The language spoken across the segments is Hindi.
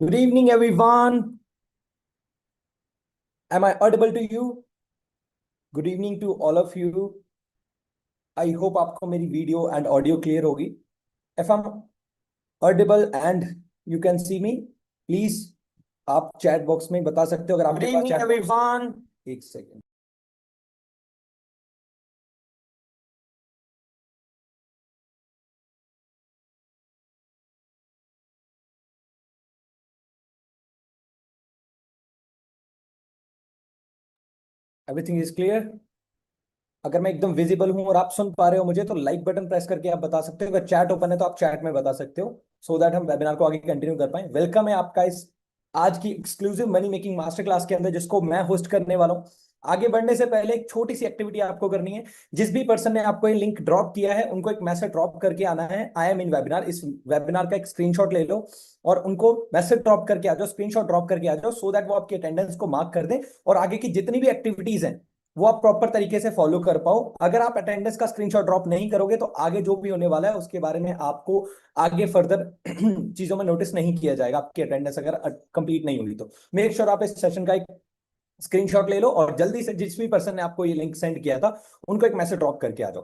Good evening, everyone. Am I audible to you? Good evening to all of you. I hope आपको मेरी वीडियो एंड ऑडियो क्लियर होगी. If I'm audible and you can see me, please आप चैट बॉक्स में बता सकते हो अगर आपके पास चैट everyone. एक सेकेंड. Everything is clear. अगर मैं एकदम विजिबल हूं और आप सुन पा रहे हो मुझे तो लाइक बटन प्रेस करके आप बता सकते हो. अगर चैट ओपन है तो आप चैट में बता सकते हो सो दैट हम वेबिनार को आगे कंटिन्यू कर पाए. वेलकम है आपका इस आज की exclusive money making master class के अंदर जिसको मैं होस्ट करने वाला हूं. आगे बढ़ने से पहले एक छोटी सी एक्टिविटी आपको करनी है. जिस भी पर्सन ने आपको ये लिंक ड्रॉप किया है उनको एक मैसेज ड्रॉप करके आना है. आई एम इन वेबिनार. इस वेबिनार का एक स्क्रीनशॉट ले लो और उनको मैसेज ड्रॉप करके आ जाओ. स्क्रीनशॉट ड्रॉप करके आ जाओ सो दैट वो आपकी अटेंडेंस को मार्क कर दें और आगे की जितनी भी एक्टिविटीज हैं वो आप प्रॉपर तरीके से फॉलो कर पाओ. अगर आप अटेंडेंस का स्क्रीनशॉट ड्रॉप नहीं करोगे तो आगे जो भी होने वाला है उसके बारे में आपको आगे फर्दर चीजों में नोटिस नहीं किया जाएगा. आपकी अटेंडेंस अगर कंप्लीट नहीं हुई तो मेक श्योर आप इस सेशन का एक स्क्रीनशॉट ले लो और जल्दी से जिस भी पर्सन ने आपको ये लिंक सेंड किया था उनको एक मैसेज ड्रॉप करके आ जाओ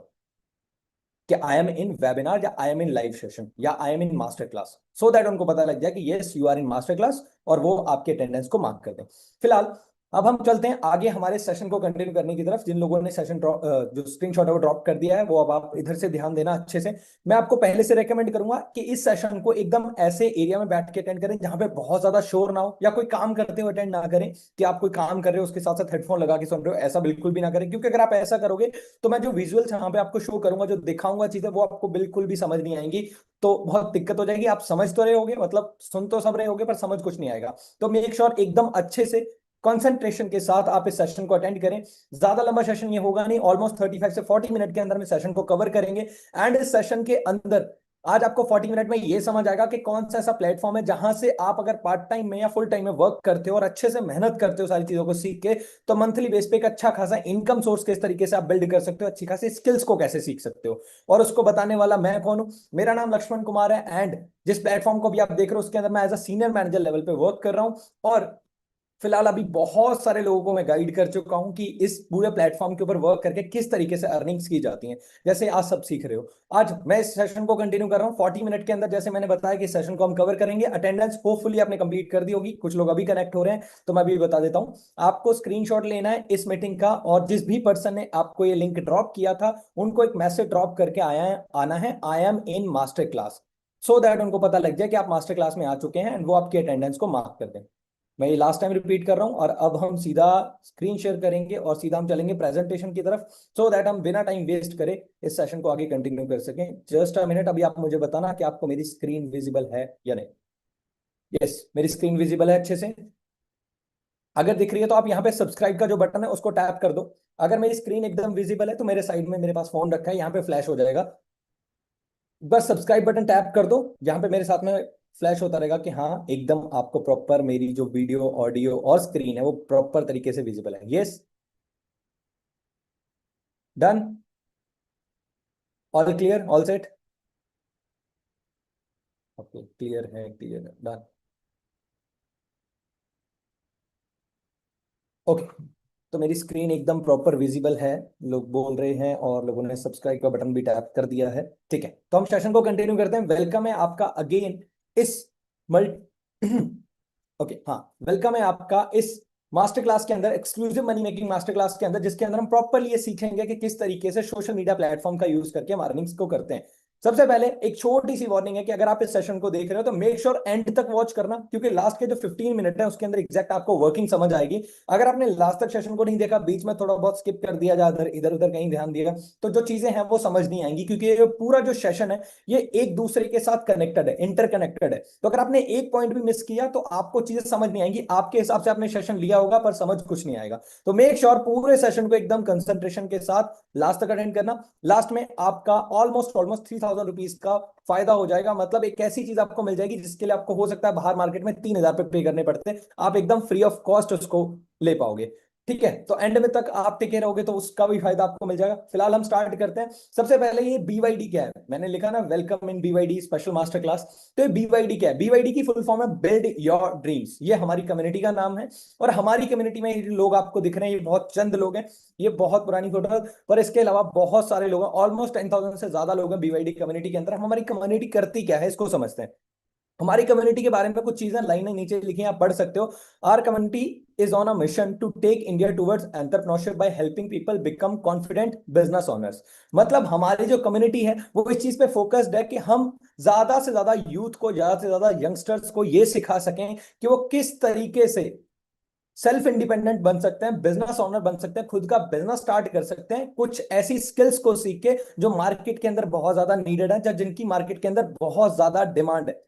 कि आई एम इन वेबिनार या I am in live session या I am in master class so that उनको पता लग जाए कि yes you are in master class और वो आपके अटेंडेंस को मार्क कर दें. फिलहाल अब हम चलते हैं आगे हमारे सेशन को कंटिन्यू करने की तरफ. जिन लोगों ने सेशन ड्रॉप जो स्क्रीनशॉट है वो ड्रॉप कर दिया है वो अब आप इधर से ध्यान देना अच्छे से. मैं आपको पहले से रेकमेंड करूंगा कि इस सेशन को एकदम ऐसे एरिया में बैठ के अटेंड करें जहां पे बहुत ज्यादा शोर ना हो या कोई काम करते हुए अटेंड ना करें कि आप कोई काम कर रहे हो उसके साथ साथ हेडफोन लगा के सुन रहे हो. ऐसा बिल्कुल भी ना करें क्योंकि अगर आप ऐसा करोगे तो मैं जो विजुअल्स यहाँ पे आपको शो करूंगा जो दिखाऊंगा चीजें वो आपको बिल्कुल भी समझ नहीं आएंगी. तो बहुत दिक्कत हो जाएगी. आप समझ तो रहे होगे मतलब सुन तो सब रहे होगे पर समझ कुछ नहीं आएगा. तो मेक श्योर एकदम अच्छे से कंसंट्रेशन के साथ आप इस सेशन को अटेंड करें. ज्यादा लंबा सेशन ये होगा नहीं. ऑलमोस्ट 35 से 40 मिनट के अंदर में सेशन को कवर करेंगे एंड इस सेशन के अंदर आज आपको 40 मिनट में ये समझ आएगा कि कौन सा ऐसा प्लेटफॉर्म है जहां से आप अगर पार्ट टाइम में या फुल टाइम में वर्क करते हो और अच्छे से मेहनत करते हो सारी चीजों को सीख के तो मंथली बेस पे एक अच्छा खासा इनकम सोर्स किस तरीके से आप बिल्ड कर सकते हो. अच्छी खासी स्किल्स को कैसे सीख सकते हो और उसको बताने वाला मैं कौन हूं. मेरा नाम लक्ष्मण कुमार है एंड जिस प्लेटफॉर्म को भी आप देख रहे हो उसके अंदर मैं as a senior manager level पे वर्क कर रहा हूं और फिलहाल अभी बहुत सारे लोगों को मैं गाइड कर चुका हूं कि इस पूरे प्लेटफॉर्म के ऊपर वर्क करके किस तरीके से अर्निंग्स की जाती हैं जैसे आज सब सीख रहे हो. आज मैं इस सेशन को कंटिन्यू कर रहा हूं 40 मिनट के अंदर. जैसे मैंने बताया कि इस सेशन को हम कवर करेंगे. अटेंडेंस होपफुली आपने कंप्लीट कर दी होगी. कुछ लोग अभी कनेक्ट हो रहे हैं तो मैं भी बता देता हूं. आपको स्क्रीनशॉट लेना है इस मीटिंग का और जिस भी पर्सन ने आपको ये लिंक ड्रॉप किया था उनको एक मैसेज ड्रॉप करके आना है आई am in master class so that उनको पता लग जाए कि आप मास्टर क्लास में आ चुके हैं एंड वो आपकी अटेंडेंस को मार्क कर दें. मैं ये लास्ट टाइम रिपीट कर रहा हूं और अब हम सीधा स्क्रीन शेयर करेंगे और सीधा हम चलेंगे प्रेजेंटेशन की तरफ सो दैट हम बिना टाइम वेस्ट करें इस सेशन को आगे कंटिन्यू कर सकें. Just a minute. अभी आप मुझे बताना कि आपको मेरी स्क्रीन विजिबल है या नहीं. यस मेरी स्क्रीन विजिबल है अच्छे से. अगर दिख रही है तो आप यहाँ पे सब्सक्राइब का जो बटन है उसको टैप कर दो. अगर मेरी स्क्रीन एकदम विजिबल है तो मेरे साइड में मेरे पास फोन रखा है यहाँ पे फ्लैश हो जाएगा. बस सब्सक्राइब बटन टैप कर दो. यहाँ पे मेरे साथ में फ्लैश होता रहेगा कि हाँ एकदम आपको प्रॉपर मेरी जो वीडियो ऑडियो और स्क्रीन है वो प्रॉपर तरीके से विजिबल है. Yes done. All clear all set. Okay clear है क्लियर है डन. ओके तो मेरी स्क्रीन एकदम प्रॉपर विजिबल है. लोग बोल रहे हैं और लोगों ने सब्सक्राइब का बटन भी टैप कर दिया है. ठीक है तो हम सेशन को कंटिन्यू करते हैं. वेलकम है आपका अगेन इस मल्टी ओके हाँ वेलकम है आपका इस मास्टर क्लास के अंदर exclusive money making master class के अंदर जिसके अंदर हम प्रॉपरली ये सीखेंगे कि किस तरीके से सोशल मीडिया प्लेटफॉर्म का यूज करके हम अर्निंग्स को करते हैं. सबसे पहले एक छोटी सी वार्निंग है कि अगर आप इस सेशन को देख रहे हो तो मेक श्योर एंड तक वॉच करना क्योंकि लास्ट के जो 15 मिनट है उसके अंदर एग्जैक्ट आपको वर्किंग समझ आएगी. अगर आपने लास्ट तक सेशन को नहीं देखा बीच में थोड़ा बहुत स्किप कर दिया या इधर उधर कहीं ध्यान दिया तो जो चीजें हैं वो समझ नहीं आएंगी क्योंकि ये पूरा जो सेशन है ये एक दूसरे के साथ कनेक्टेड है इंटरकनेक्टेड है. तो अगर आपने एक पॉइंट भी मिस किया तो आपको चीजें समझ नहीं आएंगी. आपके हिसाब से आपने सेशन लिया होगा पर समझ कुछ नहीं आएगा. तो मेक श्योर पूरे सेशन को एकदम कंसंट्रेशन के साथ लास्ट तक अटेंड करना. लास्ट में आपका ऑलमोस्ट ऑलमोस्ट 3000 रुपीज का फायदा हो जाएगा. मतलब एक ऐसी चीज आपको मिल जाएगी जिसके लिए आपको हो सकता है बाहर मार्केट में 3000 पे पे करने पड़ते हैं. आप एकदम फ्री ऑफ कॉस्ट उसको ले पाओगे. ठीक है, तो एंड में तक आप टिके रहोगे तो उसका भी फायदा आपको मिल जाएगा। फिलहाल हम स्टार्ट करते हैं। सबसे पहले ये बीवाईडी क्या है, मैंने लिखा ना welcome in BYD special master class. तो ये बीवाईडी क्या है? बीवाईडी की फुल फॉर्म है बिल्ड योर ड्रीम्स। ये हमारी कम्युनिटी का नाम है, और हमारी कम्युनिटी में ये लोग आपको दिख रहे हैं, ये बहुत चंद लोग हैं। ये बहुत पुरानी फोटो है, पर इसके अलावा बहुत सारे लोग हैं, ऑलमोस्ट 10,000 से ज्यादा लोग हैं बीवाईडी कम्युनिटी के अंदर। हमारी कम्युनिटी करती क्या है इसको समझते हैं। हमारी कम्युनिटी के बारे में कुछ चीजें लाइनें नीचे लिखी हैं, आप पढ़ सकते हो। Our community is on a mission to take India towards entrepreneurship by helping people become confident business owners. मतलब हमारी जो कम्युनिटी है वो इस चीज पे फोकस्ड है कि हम ज्यादा से ज्यादा यूथ को, ज्यादा से ज्यादा यंगस्टर्स को ये सिखा सकें कि वो किस तरीके से सेल्फ इंडिपेंडेंट बन सकते हैं, बिजनेस ओनर बन सकते हैं, खुद का बिजनेस स्टार्ट कर सकते हैं, कुछ ऐसी स्किल्स को सीख के जो मार्केट के अंदर बहुत ज्यादा नीडेड है, जिनकी मार्केट के अंदर बहुत ज्यादा डिमांड है,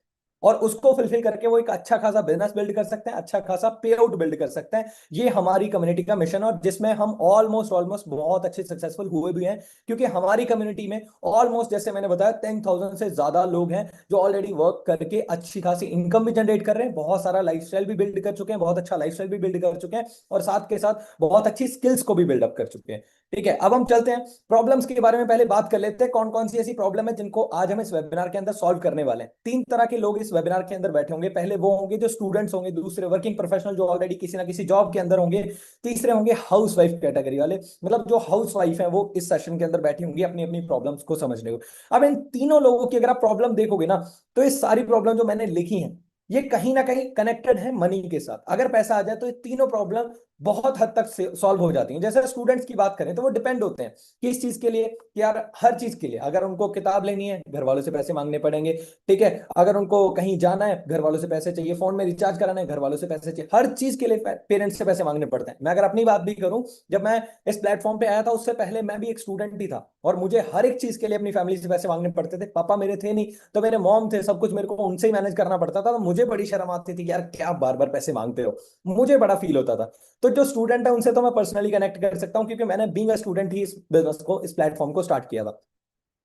और उसको फुलफिल करके वो एक अच्छा खासा बिजनेस बिल्ड कर सकते हैं, अच्छा खासा पे आउट बिल्ड कर सकते हैं। ये हमारी कम्युनिटी का मिशन, और जिसमें हम ऑलमोस्ट ऑलमोस्ट बहुत अच्छे सक्सेसफुल हुए भी हैं, क्योंकि हमारी कम्युनिटी में ऑलमोस्ट, जैसे मैंने बताया, 10,000 से ज्यादा लोग हैं जो ऑलरेडी वर्क करके अच्छी खासी इनकम भी जनरेट कर रहे हैं, बहुत सारा लाइफस्टाइल भी बिल्ड कर चुके हैं, बहुत अच्छा लाइफस्टाइल भी बिल्ड कर चुके हैं, और साथ के साथ बहुत अच्छी स्किल्स को भी बिल्डअप कर चुके हैं। ठीक है, अब हम चलते हैं प्रॉब्लम्स के बारे में, पहले बात कर लेते हैं कौन कौन सी ऐसी प्रॉब्लम है जिनको आज हम इस वेबिनार के अंदर सॉल्व करने वाले हैं। तीन तरह के लोग इस वेबिनार के अंदर बैठे होंगे। पहले वो होंगे जो स्टूडेंट्स होंगे, दूसरे वर्किंग प्रोफेशनल जो ऑलरेडी किसी ना किसी जॉब के अंदर होंगे, तीसरे होंगे हाउस वाइफ कैटेगरी वाले, मतलब जो हाउस वाइफ है वो इस सेशन के अंदर बैठी होंगी अपनी अपनी प्रॉब्लम्स को समझने को। अब इन तीनों लोगों की अगर आप प्रॉब्लम देखोगे ना, तो ये सारी प्रॉब्लम जो मैंने लिखी हैं ये कहीं ना कहीं कनेक्टेड है मनी के साथ। अगर पैसा आ जाए तो ये तीनों प्रॉब्लम बहुत हद तक सॉल्व हो जाती हैं। जैसे स्टूडेंट्स की बात करें तो वो डिपेंड होते हैं किस चीज के लिए, कि यार हर चीज के लिए, अगर उनको किताब लेनी है घर वालों से पैसे मांगने पड़ेंगे। ठीक है, अगर उनको कहीं जाना है घर वालों से पैसे चाहिए, फोन में रिचार्ज कराना है घर वालों से पैसे चाहिए, हर चीज के लिए पेरेंट्स से पैसे मांगने पड़ते हैं। मैं अगर अपनी बात भी करूं, जब मैं इस प्लेटफॉर्म पे आया था उससे पहले मैं भी एक स्टूडेंट ही था, और मुझे हर एक चीज के लिए अपनी फैमिली से पैसे मांगने पड़ते थे। पापा मेरे थे नहीं, तो मेरे मॉम थे, सब कुछ मेरे को उनसे ही मैनेज करना पड़ता था। तो मुझे बड़ी शर्म आती थी कि यार क्या बार बार पैसे मांगते हो, मुझे बड़ा फील होता था। तो जो स्टूडेंट है उनसे तो मैं पर्सनली कनेक्ट कर सकता हूँ, क्योंकि मैंने बीइंग अ स्टूडेंट ही इस बिजनेस को, इस प्लेटफॉर्म को स्टार्ट किया था।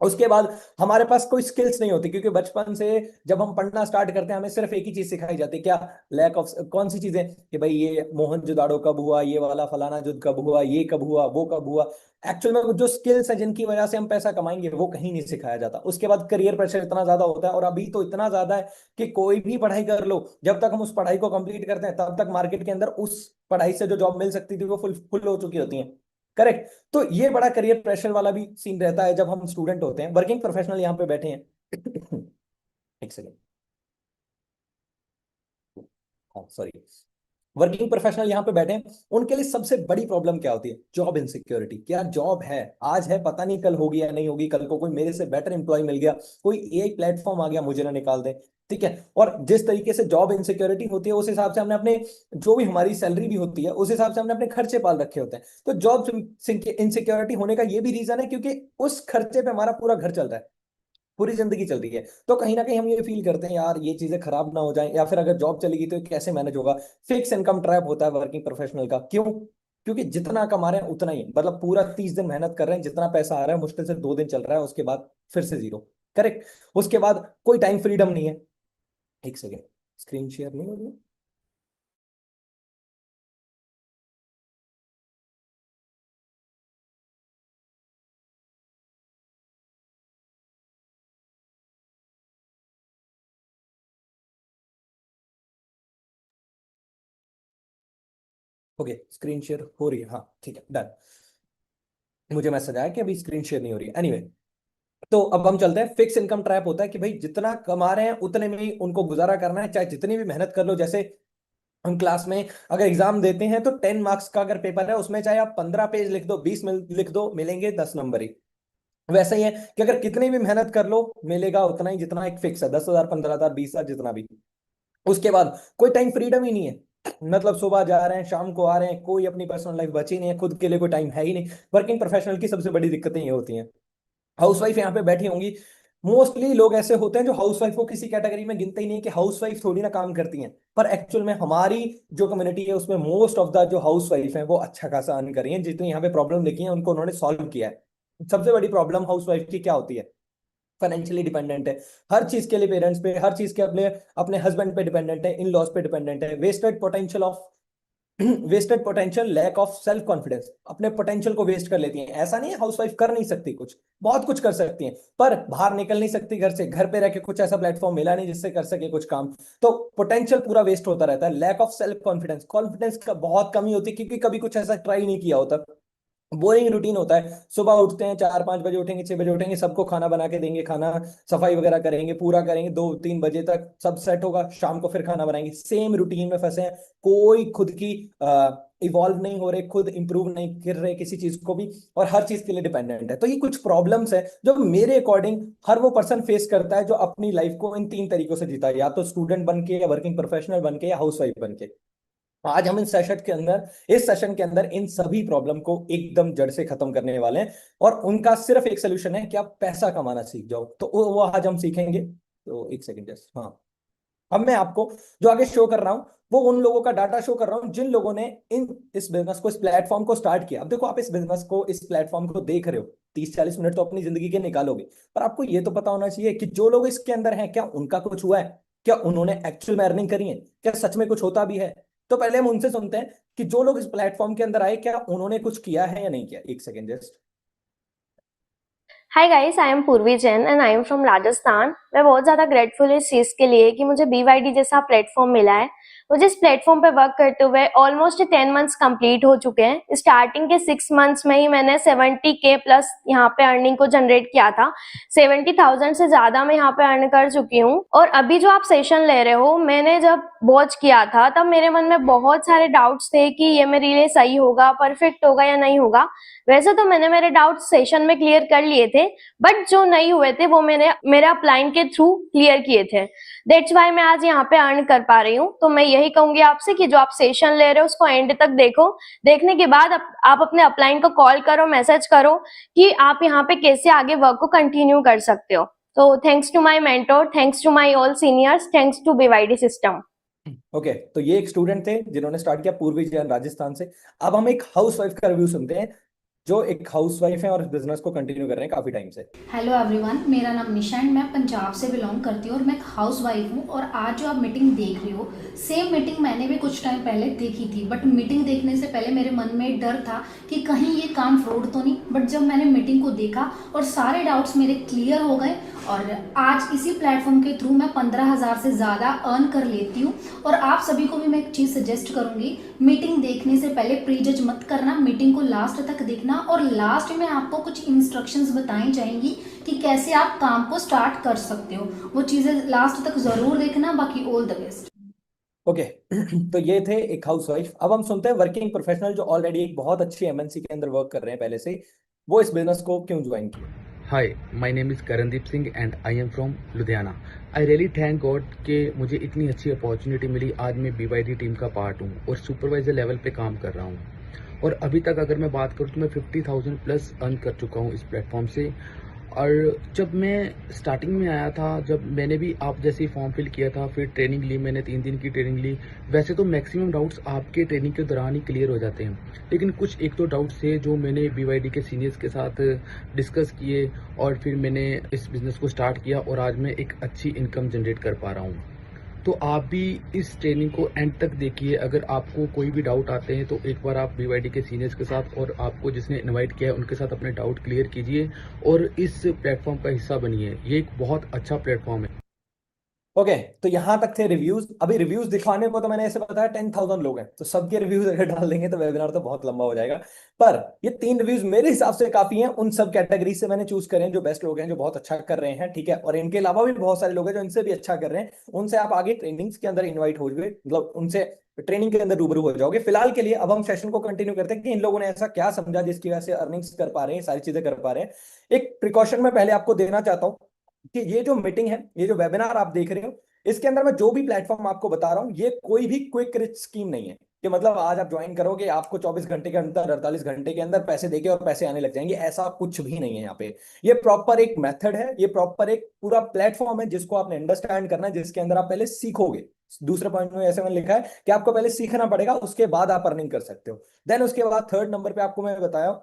उसके बाद हमारे पास कोई स्किल्स नहीं होती, क्योंकि बचपन से जब हम पढ़ना स्टार्ट करते हैं हमें सिर्फ एक ही चीज सिखाई जाती है, क्या? लैक ऑफ कौन सी चीजें, कि भाई ये मोहनजोदाड़ो कब हुआ, ये वाला फलाना युद्ध कब हुआ, ये कब हुआ, वो कब हुआ। एक्चुअल में जो स्किल्स है जिनकी वजह से हम पैसा कमाएंगे वो कहीं नहीं सिखाया जाता। उसके बाद करियर प्रेशर इतना ज्यादा होता है, और अभी तो इतना ज्यादा है कि कोई भी पढ़ाई कर लो, जब तक हम उस पढ़ाई को कंप्लीट करते हैं तब तक मार्केट के अंदर उस पढ़ाई से जो जॉब मिल सकती थी वो फुल फुल हो चुकी होती है। करेक्ट। तो ये बड़ा करियर प्रेशर वाला भी सीन रहता है जब हम स्टूडेंट होते हैं। वर्किंग प्रोफेशनल यहाँ पे बैठे हैं। एक सेकेंड, हाँ सॉरी, वर्किंग प्रोफेशनल यहाँ पे बैठे हैं, उनके लिए सबसे बड़ी प्रॉब्लम क्या होती है? Job insecurity. क्या जॉब है, आज है, पता नहीं कल होगी या नहीं होगी, कल को कोई मेरे से बेटर एम्प्लॉय मिल गया, कोई एआई प्लेटफॉर्म आ गया मुझे ना निकाल दे। ठीक है, और जिस तरीके से जॉब इनसिक्योरिटी होती है उस हिसाब से हमने अपने, जो भी हमारी सैलरी भी होती है उस हिसाब से हमने अपने खर्चे पाल रखे होते हैं। तो जॉब इनसिक्योरिटी होने का ये भी रीजन है क्योंकि उस खर्चे पे हमारा पूरा घर चल रहा है, पूरी जिंदगी चल रही है। तो कहीं ना कहीं हम ये फील करते हैं यार ये चीजें खराब ना हो जाएं, या फिर अगर जॉब चलेगी तो ये कैसे मैनेज होगा। फिक्स इनकम ट्रैप होता है वर्किंग प्रोफेशनल का। क्यों? क्योंकि जितना कमा रहे हैं उतना ही, मतलब पूरा 30 दिन मेहनत कर रहे हैं, जितना पैसा आ रहा है मुश्किल से 2 दिन चल रहा है, उसके बाद फिर से जीरो। करेक्ट। उसके बाद कोई टाइम फ्रीडम नहीं है। एक सेकेंड, स्क्रीन शेयर नहीं हो रही है? ओके, स्क्रीन शेयर हो रही है, हाँ ठीक है, डन। मुझे मैसेज आया कि अभी स्क्रीन शेयर नहीं हो रही है। एनीवे, तो अब हम चलते हैं। फिक्स इनकम ट्रैप होता है कि भाई जितना कमा रहे हैं उतने में ही उनको गुजारा करना है, चाहे जितनी भी मेहनत कर लो। जैसे हम क्लास में अगर एग्जाम देते हैं तो 10 मार्क्स का अगर पेपर है उसमें चाहे आप 15 पेज लिख दो, 20 लिख दो, मिलेंगे 10 नंबर ही। वैसा ही है कि अगर कितनी भी मेहनत कर लो मिलेगा उतना ही, जितना एक फिक्स है, 10,000, 15,000, 20,000, जितना भी। उसके बाद कोई टाइम फ्रीडम ही नहीं है, मतलब सुबह जा रहे हैं शाम को आ रहे हैं, कोई अपनी पर्सनल लाइफ बची नहीं है, खुद के लिए कोई टाइम है ही नहीं। वर्किंग प्रोफेशनल की सबसे बड़ी दिक्कतें ये होती हैं। हाउसवाइफ यहाँ पे बैठी होंगी, मोस्टली लोग ऐसे होते हैं जो हाउसवाइफ को किसी कैटेगरी में गिनते ही नहीं, कि हाउसवाइफ थोड़ी ना काम करती हैं। पर एक्चुअल में हमारी जो कम्युनिटी है उसमें मोस्ट ऑफ द जो हाउसवाइफ हैं वो अच्छा खासा अर्न कर रही हैं। जितनी यहाँ पे प्रॉब्लम लिखी है उनको उन्होंने सॉल्व किया है। सबसे बड़ी प्रॉब्लम हाउसवाइफ की क्या होती है? फाइनेंशियली डिपेंडेंट है, हर चीज के लिए पेरेंट्स पे, हर चीज के अपने अपने हस्बैंड पे डिपेंडेंट है, इन लॉज पे डिपेंडेंट है, wasted potential of wasted potential, lack of self confidence, अपने पोटेंशियल को वेस्ट कर लेती हैं। ऐसा नहीं है हाउसवाइफ कर नहीं सकती कुछ, बहुत कुछ कर सकती हैं, पर बाहर निकल नहीं सकती घर से, घर पे रह के कुछ ऐसा प्लेटफॉर्म मिला नहीं जिससे कर सके कुछ काम, तो पोटेंशियल पूरा वेस्ट होता रहता है। Lack of self confidence, confidence का बहुत कमी होती है क्योंकि कभी कुछ ऐसा ट्राई नहीं किया होता। बोरिंग रूटीन होता है, सुबह उठते हैं 4-5 बजे उठेंगे, 6 बजे उठेंगे, सबको खाना बना के देंगे, खाना सफाई वगैरह करेंगे, पूरा करेंगे, 2-3 बजे तक सब सेट होगा, शाम को फिर खाना बनाएंगे, सेम रूटीन में फंसे हैं। कोई खुद की इवॉल्व नहीं हो रहे, खुद इंप्रूव नहीं कर रहे किसी चीज को भी, और हर चीज के लिए डिपेंडेंट है। तो ये कुछ प्रॉब्लम्स है जो मेरे अकॉर्डिंग हर वो पर्सन फेस करता है जो अपनी लाइफ को इन 3 तरीकों से जीता है, या तो स्टूडेंट बन के, या वर्किंग प्रोफेशनल बन के, या हाउसवाइफ बन के। आज हम इस सेशन के अंदर इन सभी प्रॉब्लम को एकदम जड़ से खत्म करने वाले हैं, और उनका सिर्फ एक सोल्यूशन है कि आप पैसा कमाना सीख जाओ। तो वो आज हम सीखेंगे। तो एक सेकंड जस्ट, हाँ। अब मैं आपको जो आगे शो कर रहा हूं वो उन लोगों का डाटा शो कर रहा हूं जिन लोगों ने इस बिजनेस को, इस प्लेटफॉर्म को स्टार्ट किया। अब देखो, आप इस बिजनेस को, इस प्लेटफॉर्म को देख रहे हो, 30-40 मिनट तो अपनी जिंदगी के निकालोगे, पर आपको ये तो पता होना चाहिए कि जो लोग इसके अंदर हैं, क्या उनका कुछ हुआ है, क्या उन्होंने एक्चुअल में अर्निंग करी है, क्या सच में कुछ होता भी है। तो पहले हम उनसे सुनते हैं कि जो लोग इस प्लेटफॉर्म के अंदर आए, क्या उन्होंने कुछ किया है या नहीं किया। एक second just. Hi guys, I am Purvi Jain and I am from Rajasthan. मैं बहुत ज़्यादा ग्रेटफुल इस चीज़ के लिए कि मुझे BYD जैसा प्लेटफॉर्म मिला है। मुझे इस प्लेटफॉर्म पे वर्क करते हुए ऑलमोस्ट 10 मंथ्स कंप्लीट हो चुके हैं। स्टार्टिंग के 6 मंथ्स में ही मैंने 70K प्लस यहाँ पे अर्निंग को जनरेट किया था। 70,000 से ज़्यादा मैं यहाँ पे अर्न कर चुकी हूँ। और अभी जो आप सेशन ले रहे हो, मैंने जब वॉच किया था तब मेरे मन में बहुत सारे डाउट्स थे कि ये मेरे लिए सही होगा, परफेक्ट होगा या नहीं होगा। वैसे तो मैंने मेरे डाउट सेशन में क्लियर कर लिए थे, बट जो नहीं हुए थे वो मैंने मेरे अपलाइन के थ्रू क्लियर किए थे। दैट्स वाई मैं आज यहाँ पे अर्न कर पा रही हूँ। तो मैं यही कहूंगी आपसे कि जो आप सेशन ले रहे हो उसको एंड तक देखो। देखने के बाद आप अपने अपलाइन को कॉल करो, मैसेज करो कि आप यहाँ पे कैसे आगे वर्क को कंटिन्यू कर सकते हो। तो thanks to my mentor, thanks to my all seniors, thanks to BYD system. Okay, तो ये एक स्टूडेंट थे जिन्होंने स्टार्ट किया, पूर्वी जैन राजस्थान से। अब हम एक हाउसवाइफ का रिव्यू सुनते हैं जो एक हाउसवाइफ है और इस बिजनेस को कंटिन्यू कर रहे हैं काफी टाइम से। हेलो एवरीवन, मेरा नाम निशा एंड मैं पंजाब से बिलोंग करती हूँ और मैं एक हाउस वाइफ हूँ। और आज जो आप मीटिंग देख रहे हो, सेम मीटिंग मैंने भी कुछ टाइम पहले देखी थी। बट मीटिंग देखने से पहले मेरे मन में एक डर था कि कहीं ये काम फ्रॉड तो नहीं। बट जब मैंने मीटिंग को देखा और सारे डाउट्स मेरे क्लियर हो गए, और आज इसी प्लेटफॉर्म के थ्रू मैं 15,000 से ज़्यादा अर्न कर लेती हूँ। और आप सभी को भी मैं एक चीज़ सजेस्ट करूँगी, मीटिंग देखने से पहले प्रीजज मत करना, मीटिंग को लास्ट तक देखना। और लास्ट में आपको कुछ इंस्ट्रक्शंस बताई जाएंगी कि कैसे आप काम को स्टार्ट कर सकते हो। वो चीज़ें लास्ट तक ज़रूर देखना। बाकी ऑल द बेस्ट। ओके तो ये थे एक हाउसवाइफ। अब हम सुनते हैं वर्किंग प्रोफेशनल जो ऑलरेडी एक बहुत अच्छी एमएनसी के अंदर वर्क कर रहे हैं पहले से, वो इस बिजनेस को क्यों ज्वाइन किया। Hi, my name is Karandeep Singh and I am from Ludhiana. I really thank God कि मुझे इतनी अच्छी अपॉर्चुनिटी मिली। आज मैं BYD टीम का पार्ट हूँ और सुपरवाइजर लेवल पे काम कर रहा हूँ। और अभी तक अगर मैं बात करूँ तो मैं 50,000 प्लस अर्न कर चुका हूँ इस प्लेटफॉर्म से। और जब मैं स्टार्टिंग में आया था, जब मैंने भी आप जैसे ही फॉर्म फिल किया था, फिर ट्रेनिंग ली मैंने, 3 दिन की ट्रेनिंग ली। वैसे तो मैक्सिमम डाउट्स आपके ट्रेनिंग के दौरान ही क्लियर हो जाते हैं, लेकिन कुछ एक दो डाउट्स थे जो मैंने BYD के सीनियर्स के साथ डिस्कस किए और फिर मैंने इस बिज़नेस को स्टार्ट किया और आज मैं एक अच्छी इनकम जनरेट कर पा रहा हूँ। तो आप भी इस ट्रेनिंग को एंड तक देखिए। अगर आपको कोई भी डाउट आते हैं तो एक बार आप BYD के सीनियर्स के साथ और आपको जिसने इनवाइट किया है उनके साथ अपने डाउट क्लियर कीजिए और इस प्लेटफॉर्म का हिस्सा बनिए। ये एक बहुत अच्छा प्लेटफॉर्म है। ओके तो यहां तक थे रिव्यूज। अभी रिव्यूज दिखाने को तो मैंने ऐसे बताया 10,000 लोग हैं, तो सबके रिव्यूज अगर डाल देंगे तो वेबिनार तो बहुत लंबा हो जाएगा। पर ये 3 रिव्यूज मेरे हिसाब से काफी हैं, उन सब कैटेगरी से मैंने चूज करे हैं जो बेस्ट लोग हैं, जो बहुत अच्छा कर रहे हैं, ठीक है। और इनके अलावा भी बहुत सारे लोग हैं जो इनसे भी अच्छा कर रहे हैं, उनसे आप आगे ट्रेनिंग्स के अंदर इन्वाइट हो जाओगे, मतलब उनसे ट्रेनिंग के अंदर रूबरू हो जाओगे। फिलहाल के लिए अब हम सेशन को कंटिन्यू करते हैं कि इन लोगों ने ऐसा क्या समझा जिसकी वजह से अर्निंग्स कर पा रहे हैं, सारी चीजें कर पा रहे हैं। एक प्रिकॉशन मैं पहले आपको देना चाहता हूँ कि ये जो मीटिंग है, ये जो वेबिनार आप देख रहे हो, इसके अंदर मैं जो भी प्लेटफॉर्म आपको बता रहा हूँ ये कोई भी क्विक रिच स्कीम नहीं है कि मतलब आज आप ज्वाइन करोगे आपको 24 घंटे के अंदर, 48 घंटे के अंदर पैसे देके और पैसे आने लग जाएंगे, ऐसा कुछ भी नहीं है यहाँ पे। ये प्रॉपर एक मेथड है, ये प्रॉपर एक पूरा प्लेटफॉर्म है जिसको आपने अंडरस्टैंड करना है, जिसके अंदर आप पहले सीखोगे। दूसरे पॉइंट में ऐसे मैंने लिखा है कि आपको पहले सीखना पड़ेगा, उसके बाद आप अर्निंग कर सकते हो। देन उसके बाद थर्ड नंबर पे आपको मैं बताया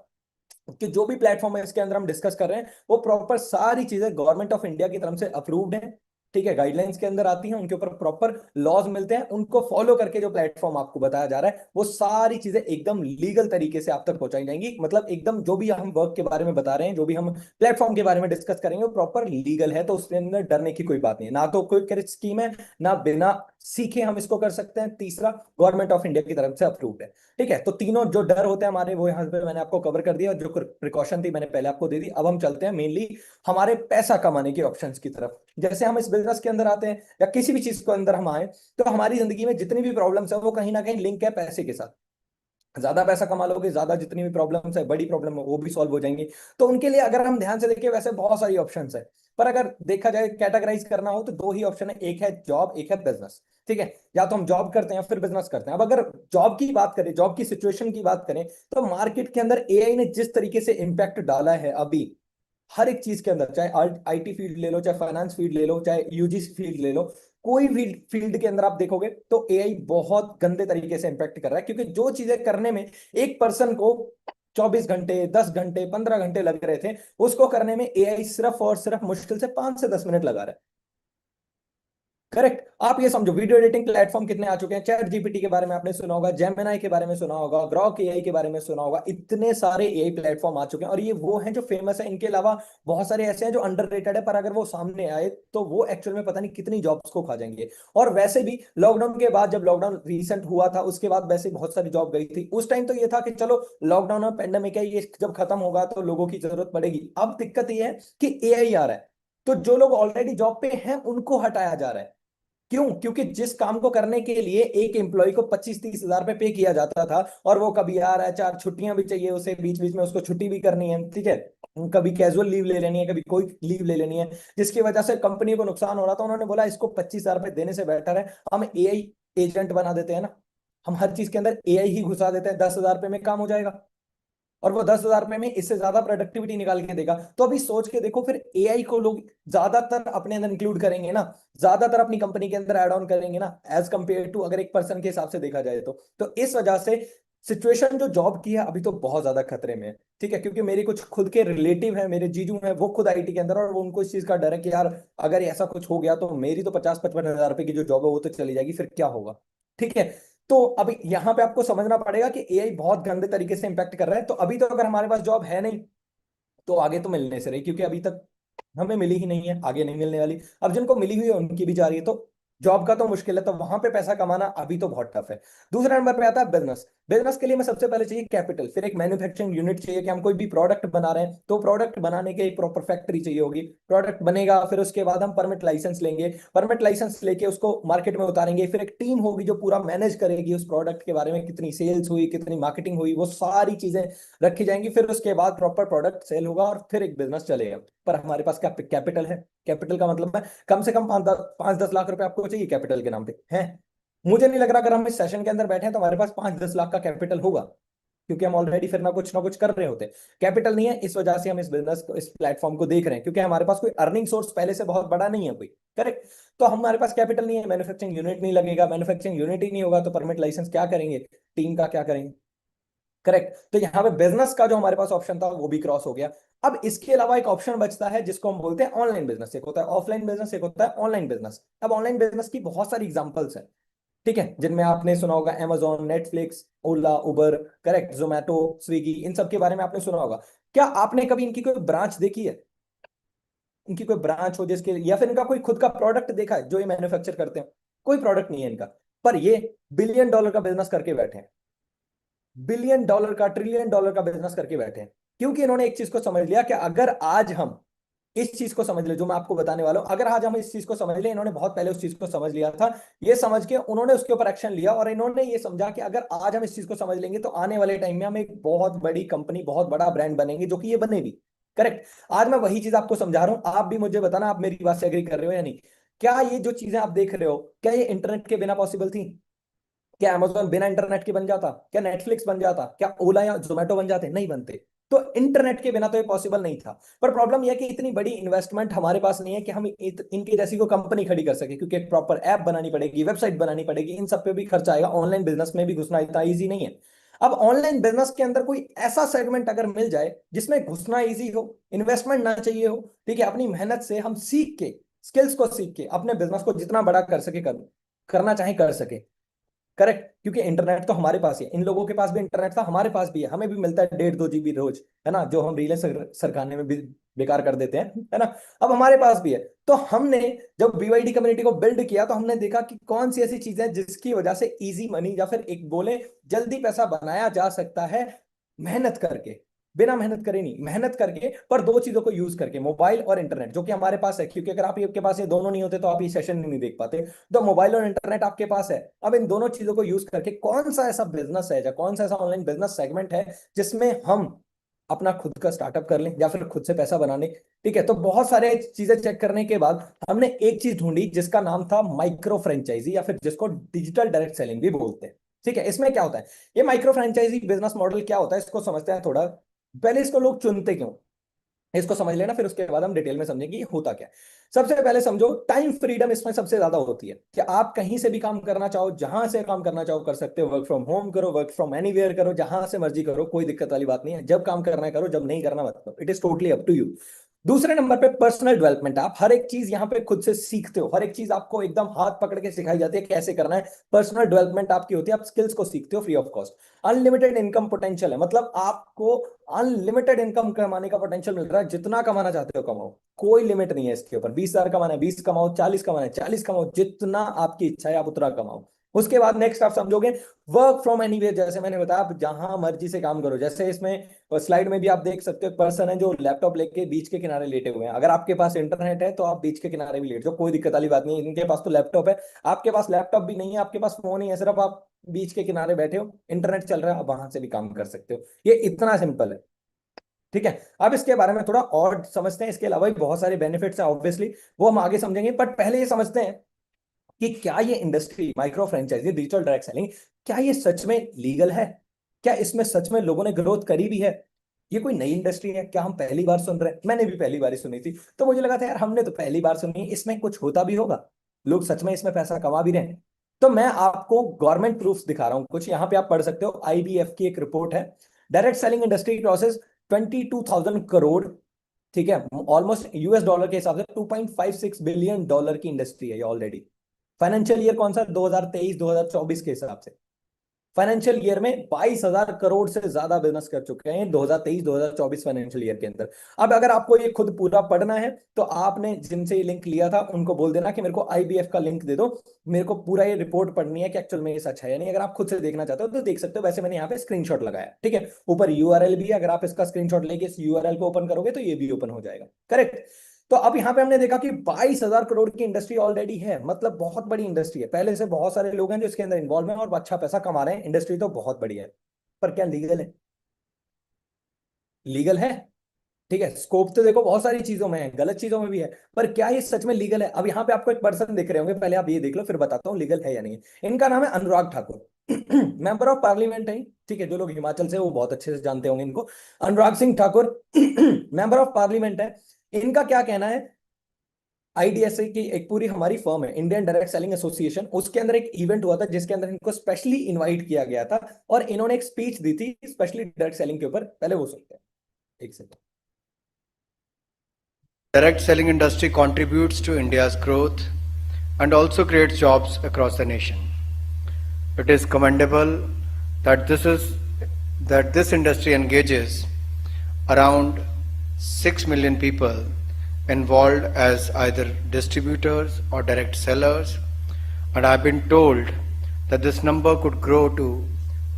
कि जो भी प्लेटफॉर्म है इसके अंदर हम डिस्कस कर रहे हैं वो प्रॉपर सारी चीजें गवर्नमेंट ऑफ इंडिया की तरफ से अप्रूव्ड है, ठीक है, गाइडलाइंस के अंदर आती हैं, उनके ऊपर प्रॉपर लॉज मिलते हैं, उनको फॉलो करके जो प्लेटफॉर्म आपको बताया जा रहा है वो सारी चीजें एकदम लीगल तरीके से आप तक पहुंचाई जाएंगी। मतलब एकदम जो भी हम वर्क के बारे में बता रहे हैं, जो भी हम प्लेटफॉर्म के बारे में डिस्कस करेंगे वो प्रॉपर लीगल है, तो उसके अंदर डरने की कोई बात नहीं है। ना तो कोई स्कीम है, ना बिना सीखे हम इसको कर सकते हैं। तीसरा, गवर्नमेंट ऑफ इंडिया की तरफ से अप्रूव्ड है। ठीक है, तो तीनों जो डर होते हैं हमारे वो यहाँ पे मैंने आपको कवर कर दिया, और जो प्रिकॉशन थी मैंने पहले आपको दे दी। अब हम चलते हैं मेनली हमारे पैसा कमाने के ऑप्शंस की तरफ। जैसे हम इस बिजनेस के अंदर आते हैं या किसी भी चीज के अंदर हम आए, तो हमारी जिंदगी में जितनी भी प्रॉब्लम्स है वो कहीं ना कहीं लिंक है पैसे के साथ। ज्यादा पैसा कमा लोगे, ज्यादा जितनी भी प्रॉब्लम्स है, बड़ी प्रॉब्लम है, वो भी सॉल्व हो जाएंगी। तो उनके लिए अगर हम ध्यान से देखें, वैसे बहुत सारी ऑप्शंस है, पर अगर देखा जाए कैटेगराइज करना हो तो दो ही ऑप्शन है, एक है जॉब, एक है बिजनेस। ठीक है, या तो हम जॉब करते हैं या फिर बिजनेस करते हैं। अब अगर जॉब की बात करें, जॉब की सिचुएशन की बात करें, तो मार्केट के अंदर एआई ने जिस तरीके से इंपैक्ट डाला है अभी हर एक चीज के अंदर, चाहे आईटी फील्ड ले लो, चाहे फाइनेंस फील्ड ले लो, चाहे यूजीसी फील्ड ले लो, कोई भी फील्ड के अंदर आप देखोगे तो एआई बहुत गंदे तरीके से इंपैक्ट कर रहा है। क्योंकि जो चीजें करने में एक पर्सन को 24 घंटे, 10 घंटे, 15 घंटे लग रहे थे, उसको करने में एआई सिर्फ और सिर्फ मुश्किल से 5 से 10 मिनट लगा रहा है। करेक्ट। आप ये समझो, वीडियो एडिटिंग प्लेटफॉर्म कितने आ चुके हैं। चैट जीपीटी के बारे में आपने सुना होगा, जेमिनाई के बारे में सुना होगा, ग्रॉक एआई के बारे में सुना होगा। इतने सारे एआई प्लेटफॉर्म आ चुके हैं, और ये वो हैं जो फेमस है। इनके अलावा बहुत सारे ऐसे हैं जो अंडररेटेड है, पर अगर वो सामने आए तो वो एक्चुअल में पता नहीं कितनी जॉब्स को खा जाएंगे। और वैसे भी लॉकडाउन के बाद, जब लॉकडाउन रिसेंट हुआ था, उसके बाद वैसे बहुत सारी जॉब गई थी। उस टाइम तो ये था कि चलो लॉकडाउन और पेंडेमिक है, ये जब खत्म होगा तो लोगों की जरूरत पड़ेगी। अब दिक्कत ये है कि एआई आ रहा है, तो जो लोग ऑलरेडी जॉब पे हैं उनको हटाया जा रहा है। क्यों? क्योंकि जिस काम को करने के लिए एक एम्प्लॉय को 25-30 हजार पे किया जाता था, और वो कभी आ रहा है, 4 छुट्टियां भी चाहिए उसे, बीच बीच में उसको छुट्टी भी करनी है, ठीक है, कभी कैजुअल लीव ले लेनी है, कभी कोई लीव ले लेनी है, जिसकी वजह से कंपनी को नुकसान हो रहा था। उन्होंने बोला इसको 25 हजार देने से बेटर है हम एआई एजेंट बना देते हैं ना, हम हर चीज के अंदर एआई ही घुसा देते हैं, 10 हजार में काम हो जाएगा, और वो 10 हजार में इससे ज्यादा प्रोडक्टिविटी निकाल के देगा। तो अभी सोच के देखो, फिर एआई को लोग ज्यादातर अपने अंदर इंक्लूड करेंगे ना, ज्यादातर अपनी कंपनी के अंदर ऐड ऑन करेंगे ना, एज कंपेयर टू अगर एक पर्सन के हिसाब से देखा जाए तो इस वजह से सिचुएशन जो जॉब की है अभी तो बहुत ज्यादा खतरे में है। ठीक है, क्योंकि मेरे कुछ खुद के रिलेटिव हैं, मेरे जीजू हैं, वो खुद आईटी के अंदर, और वो उनको इस चीज का डर है कि यार अगर ऐसा कुछ हो गया तो मेरी तो 50-55 हजार की जो जॉब है वो तो चली जाएगी, फिर क्या होगा। ठीक है, तो अभी यहाँ पे आपको समझना पड़ेगा कि एआई बहुत गंदे तरीके से इंपैक्ट कर रहा है। तो अभी तो अगर हमारे पास जॉब है नहीं, तो आगे तो मिलने से रही, क्योंकि अभी तक हमें मिली ही नहीं है, आगे नहीं मिलने वाली। अब जिनको मिली हुई है उनकी भी जा रही है, तो जॉब का तो मुश्किल है, तो वहां पे पैसा कमाना अभी तो बहुत टफ है। दूसरा नंबर पे आता है बिजनेस। बिजनेस के लिए मैं सबसे पहले चाहिए कैपिटल, फिर एक मैन्युफैक्चरिंग यूनिट चाहिए, कि हम कोई भी प्रोडक्ट बना रहे हैं तो प्रोडक्ट बनाने के एक प्रॉपर फैक्ट्री चाहिए होगी। प्रोडक्ट बनेगा, फिर उसके बाद हम परमिट लाइसेंस लेंगे, परमिट लाइसेंस लेके उसको मार्केट में उतारेंगे, फिर एक टीम होगी जो पूरा मैनेज करेगी उस प्रोडक्ट के बारे में, कितनी सेल्स हुई, कितनी मार्केटिंग हुई, वो सारी चीजें रखी जाएंगी। फिर उसके बाद प्रॉपर प्रोडक्ट सेल होगा और फिर एक बिजनेस चलेगा। पर हमारे पास क्या कैपिटल है? कैपिटल का मतलब है कम से कम 5-10 लाख रुपए आपको चाहिए कैपिटल के नाम पे है। मुझे नहीं लग रहा अगर हम इस सेशन के अंदर बैठे हैं तो हमारे पास 5-10 लाख का कैपिटल होगा, क्योंकि हम ऑलरेडी फिर ना कुछ कर रहे होते। कैपिटल नहीं है, इस वजह से हम इस बिजनेस को, इस प्लेटफॉर्म को देख रहे हैं, क्योंकि हमारे पास कोई अर्निंग सोर्स पहले से बहुत बड़ा नहीं है कोई। करेक्ट। तो हमारे पास कैपिटल नहीं है, मैन्युफैक्चरिंग यूनिट नहीं लगेगा, मैन्युफैक्चरिंग यूनिट ही नहीं होगा तो परमिट लाइसेंस क्या करेंगे, टीम का क्या करेंगे। करेक्ट। तो यहाँ पे बिजनेस का जो हमारे पास ऑप्शन था वो भी क्रॉस हो गया। अब इसके अलावा एक ऑप्शन बचता है जिसको हम बोलते हैं ऑनलाइन बिजनेस। एक होता है ऑफलाइन बिजनेस, एक होता है ऑनलाइन बिजनेस। अब ऑनलाइन बिजनेस की बहुत सारी एग्जांपल्स हैं, ठीक है, जिनमें आपने सुना होगा Amazon, नेटफ्लिक्स, ओला, उबर, करेक्ट, जोमैटो, स्विगी, इन सब के बारे में आपने सुना होगा। क्या आपने कभी इनकी कोई ब्रांच देखी है? इनकी कोई ब्रांच हो जिसके, या फिर इनका कोई खुद का प्रोडक्ट देखा है जो ये मैन्युफैक्चर करते हैं? कोई प्रोडक्ट नहीं है इनका, पर ये $1 बिलियन का बिजनेस करके बैठे हैं। $1 बिलियन का, $1 ट्रिलियन का बिजनेस करके बैठे हैं, क्योंकि इन्होंने एक चीज को समझ लिया कि अगर आज हम इस चीज को समझ ले जो मैं आपको बताने वाला हूं, अगर आज हम इस चीज को समझ ले, इन्होंने बहुत पहले उस चीज को समझ लिया था, ये समझ के उन्होंने उसके ऊपर एक्शन लिया, और इन्होंने ये समझा कि अगर आज हम इस चीज को समझ लेंगे तो आने वाले टाइम में हम एक बहुत बड़ी कंपनी, बहुत बड़ा ब्रांड बनेंगे, जो कि ये बनेगी। करेक्ट। आज मैं वही चीज आपको समझा रहा हूं, आप भी मुझे बताना आप मेरी बात से एग्री कर रहे हो या नहीं। क्या ये जो चीजें आप देख रहे हो, क्या ये इंटरनेट के बिना पॉसिबल थी? क्या अमेजोन बिना इंटरनेट के बन जाता? क्या नेटफ्लिक्स बन जाता? क्या ओला या जोमेटो बन जाते? नहीं बनते। तो इंटरनेट के बिना तो ये पॉसिबल नहीं था। पर प्रॉब्लम यह है कि इतनी बड़ी इन्वेस्टमेंट हमारे पास नहीं है कि हम इनके जैसी को कंपनी खड़ी कर सके, क्योंकि एक प्रॉपर ऐप बनानी पड़ेगी, वेबसाइट बनानी पड़ेगी, इन सब पे भी खर्चा आएगा। ऑनलाइन बिजनेस में भी घुसना इतना ईजी नहीं है। अब ऑनलाइन बिजनेस के अंदर कोई ऐसा सेगमेंट अगर मिल जाए जिसमें घुसना ईजी हो, इन्वेस्टमेंट ना चाहिए हो, ठीक है, अपनी मेहनत से हम सीख के स्किल्स को सीख के अपने बिजनेस को जितना बड़ा कर सके करना चाहे कर सके। करेक्ट, क्योंकि इंटरनेट तो हमारे पास ही है, इन लोगों के पास भी इंटरनेट था, हमारे पास भी है, हमें भी मिलता है 1.5-2 GB रोज, है ना, जो हम रीलें सरकाने में भी बेकार कर देते हैं, है ना। अब हमारे पास भी है। तो हमने जब BYD कम्युनिटी को बिल्ड किया तो हमने देखा कि कौन सी ऐसी चीजें हैं जिसकी वजह से इजी मनी या फिर एक बोले जल्दी पैसा बनाया जा सकता है मेहनत करके, बिना मेहनत करे नहीं, मेहनत करके, पर दो चीजों को यूज करके, मोबाइल और इंटरनेट, जो कि हमारे पास है, क्योंकि अगर आपके पास ये दोनों नहीं होते तो आप ये सेशन नहीं देख पाते। तो मोबाइल और इंटरनेट आपके पास है। अब इन दोनों चीजों को यूज करके कौन सा ऐसा बिजनेस है या कौन सा ऐसा ऑनलाइन बिजनेस सेगमेंट है जिसमें हम अपना खुद का स्टार्टअप कर लें या फिर खुद से पैसा बनाने। ठीक है, तो बहुत सारे चीजें चेक करने के बाद हमने एक चीज ढूंढी जिसका नाम था माइक्रो फ्रेंचाइजी, या फिर जिसको डिजिटल डायरेक्ट सेलिंग भी बोलते हैं। ठीक है, इसमें क्या होता है, ये माइक्रो फ्रेंचाइजी बिजनेस मॉडल क्या होता है इसको समझते हैं थोड़ा। पहले इसको लोग चुनते क्यों, इसको समझ लेना, फिर उसके बाद हम डिटेल में समझेंगे ये होता क्या है। सबसे पहले समझो, टाइम फ्रीडम इसमें सबसे ज्यादा होती है कि आप कहीं से भी काम करना चाहो, जहां से काम करना चाहो कर सकते हो, वर्क फ्रॉम होम करो, वर्क फ्रॉम एनीवेयर करो, जहां से मर्जी करो, कोई दिक्कत वाली बात नहीं है। जब काम करना है करो, जब नहीं करना मत करो, it is totally up to you. दूसरे नंबर पे पर्सनल डेवलपमेंट, आप हर एक चीज यहाँ पे खुद से सीखते हो, हर एक चीज आपको एकदम हाथ पकड़ के सिखाई जाती है कैसे करना है। पर्सनल डेवलपमेंट आपकी होती है, आप स्किल्स को सीखते हो free of cost. Unlimited income potential है, मतलब आपको अनलिमिटेड इनकम कमाने का पोटेंशियल मिल रहा है, जितना कमाना चाहते हो कमाओ, कोई लिमिट नहीं है इसके ऊपर। 20,000 कमाना है 20 कमाओ, 40 कमाना है 40 कमाओ, जितना आपकी इच्छा है आप उतना कमाओ। उसके बाद नेक्स्ट आप समझोगे वर्क फ्रॉम एनीवेयर, जैसे मैंने बताया आप जहां मर्जी से काम करो। जैसे इसमें स्लाइड में भी आप देख सकते हो, एक पर्सन है जो लैपटॉप लेके बीच के किनारे लेटे हुए हैं। अगर आपके पास इंटरनेट है तो आप बीच के किनारे भी लेट जाओ, कोई दिक्कत वाली बात नहीं है। इनके पास तो लैपटॉप है, आपके पास लैपटॉप भी नहीं है, आपके पास फोन ही है, सिर्फ आप बीच के किनारे बैठे हो, इंटरनेट चल रहा है, आप वहां से भी काम कर सकते हो। ये इतना सिंपल है। ठीक है, अब इसके बारे में थोड़ा और समझते हैं, इसके अलावा भी बहुत सारे बेनिफिट्स हैं ऑब्वियसली, वो हम आगे समझेंगे। बट पहले ये समझते हैं कि क्या ये industry micro franchisee digital direct selling, क्या ये सच में लीगल है, क्या इसमें सच में लोगों ने ग्रोथ करी भी है, ये कोई नई इंडस्ट्री है, क्या हम पहली बार सुन रहे हैं। मैंने भी पहली बार ही सुनी थी, तो मुझे लगा था यार हमने तो पहली बार सुनी, इसमें कुछ होता भी होगा, लोग सच में इसमें पैसा कमा भी रहे हैं। तो मैं आपको गवर्नमेंट प्रूफ दिखा रहा हूं कुछ, यहाँ पे आप पढ़ सकते हो, IBF की एक रिपोर्ट है, direct selling industry crosses 22,000 crore. ठीक है, ऑलमोस्ट US डॉलर के हिसाब से $2.56 बिलियन की इंडस्ट्री है ये ऑलरेडी। फाइनेंशियल ईयर कौन सा, 2023-2024 के हिसाब से फाइनेंशियल ईयर में 22,000 करोड़ से ज्यादा बिजनेस कर चुके हैं 2023-2024 फाइनेंशियल ईयर के अंदर। अब अगर आपको ये खुद पूरा पढ़ना है तो आपने जिनसे ये लिंक लिया था उनको बोल देना कि मेरे को IBF का लिंक दे दो, मेरे को पूरा ये रिपोर्ट पढ़नी है कि एक्चुअल में ये सच है या नहीं। अगर आप खुद से देखना चाहते हो तो देख सकते हो, वैसे मैंने यहाँ पे स्क्रीनशॉट लगाया, ठीक है, ऊपर URL भी है, अगर आप इसका स्क्रीनशॉट लेके इस URL को ओपन करोगे तो ये भी ओपन हो जाएगा। करेक्ट। तो अब यहां पे हमने देखा कि 22,000 करोड़ की इंडस्ट्री ऑलरेडी है, मतलब बहुत बड़ी इंडस्ट्री है, पहले से बहुत सारे लोग हैं जो इसके अंदर इन्वॉल्व हैं और अच्छा पैसा कमा रहे हैं। इंडस्ट्री तो बहुत बड़ी है, पर क्या लीगल है, लीगल है। ठीक है, स्कोप तो देखो बहुत सारी चीजों में है, गलत चीजों में भी है, पर क्या ये सच में लीगल है। अब यहाँ पे आपको एक पर्सन दिख रहे होंगे, पहले आप ये देख लो फिर बताता हूँ लीगल है या नहीं। इनका नाम है Anurag Thakur, member of parliament है। ठीक है, जो लोग हिमाचल से वो बहुत अच्छे से जानते होंगे इनको, Anurag Singh Thakur member of parliament है। इनका क्या कहना है, IDSA की एक पूरी हमारी फर्म है, इंडियन डायरेक्ट सेलिंग एसोसिएशन, उसके अंदर एक इवेंट हुआ था जिसके अंदर इनको स्पेशली इनवाइट किया गया था और इन्होंने एक स्पीच दी थी स्पेशली डायरेक्ट सेलिंग के ऊपर। पहले वो सुनते हैं, एक second. Direct selling industry contributes to India's growth and also creates jobs across the nation. It is commendable that this industry engages around 6 million people involved as either distributors or direct sellers, and I've been told that this number could grow to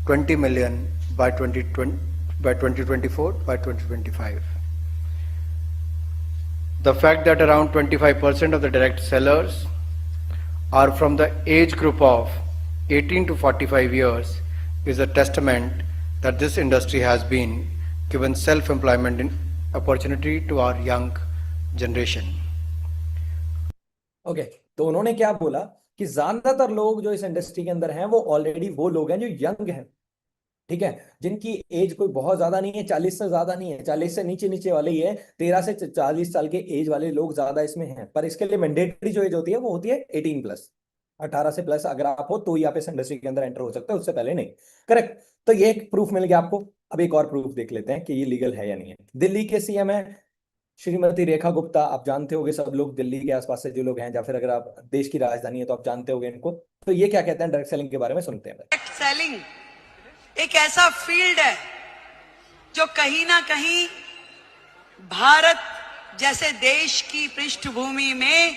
20 million by 2024, by 2025. The fact that around 25% of the direct sellers are from the age group of 18 to 45 years is a testament that this industry has been given self-employment opportunity to our young generation. Okay, तो उन्होंने क्या बोला कि ज्यादातर लोग जो इस इंडस्ट्री के अंदर हैं वो ऑलरेडी वो लोग हैं जो यंग हैं। ठीक है, जिनकी एज कोई बहुत ज्यादा नहीं है, 40 से ज्यादा नहीं है, 40 से नीचे नीचे वाले ही है, 13 से 40 साल के एज वाले लोग ज्यादा इसमें हैं। पर इसके लिए मैंडेटरी जो एज होती है वो होती है 18+, 18 से प्लस अगर आप हो तो ही आप इस इंडस्ट्री के अंदर एंटर हो सकते हो, उससे पहले नहीं। करेक्ट, तो ये एक प्रूफ मिल गया आपको। अब एक और प्रूफ देख लेते हैं कि ये लीगल है या नहीं है। दिल्ली के CM है श्रीमती रेखा गुप्ता, आप जानते होंगे सब लोग, दिल्ली के आसपास से जो लोग हैं, या फिर अगर आप देश की राजधानी है तो आप जानते होंगे इनको। तो ये क्या कहते हैं डायरेक्ट सेलिंग के बारे में, सुनते हैं। डायरेक्ट सेलिंग एक ऐसा फील्ड है जो कहीं ना कहीं भारत जैसे देश की पृष्ठभूमि में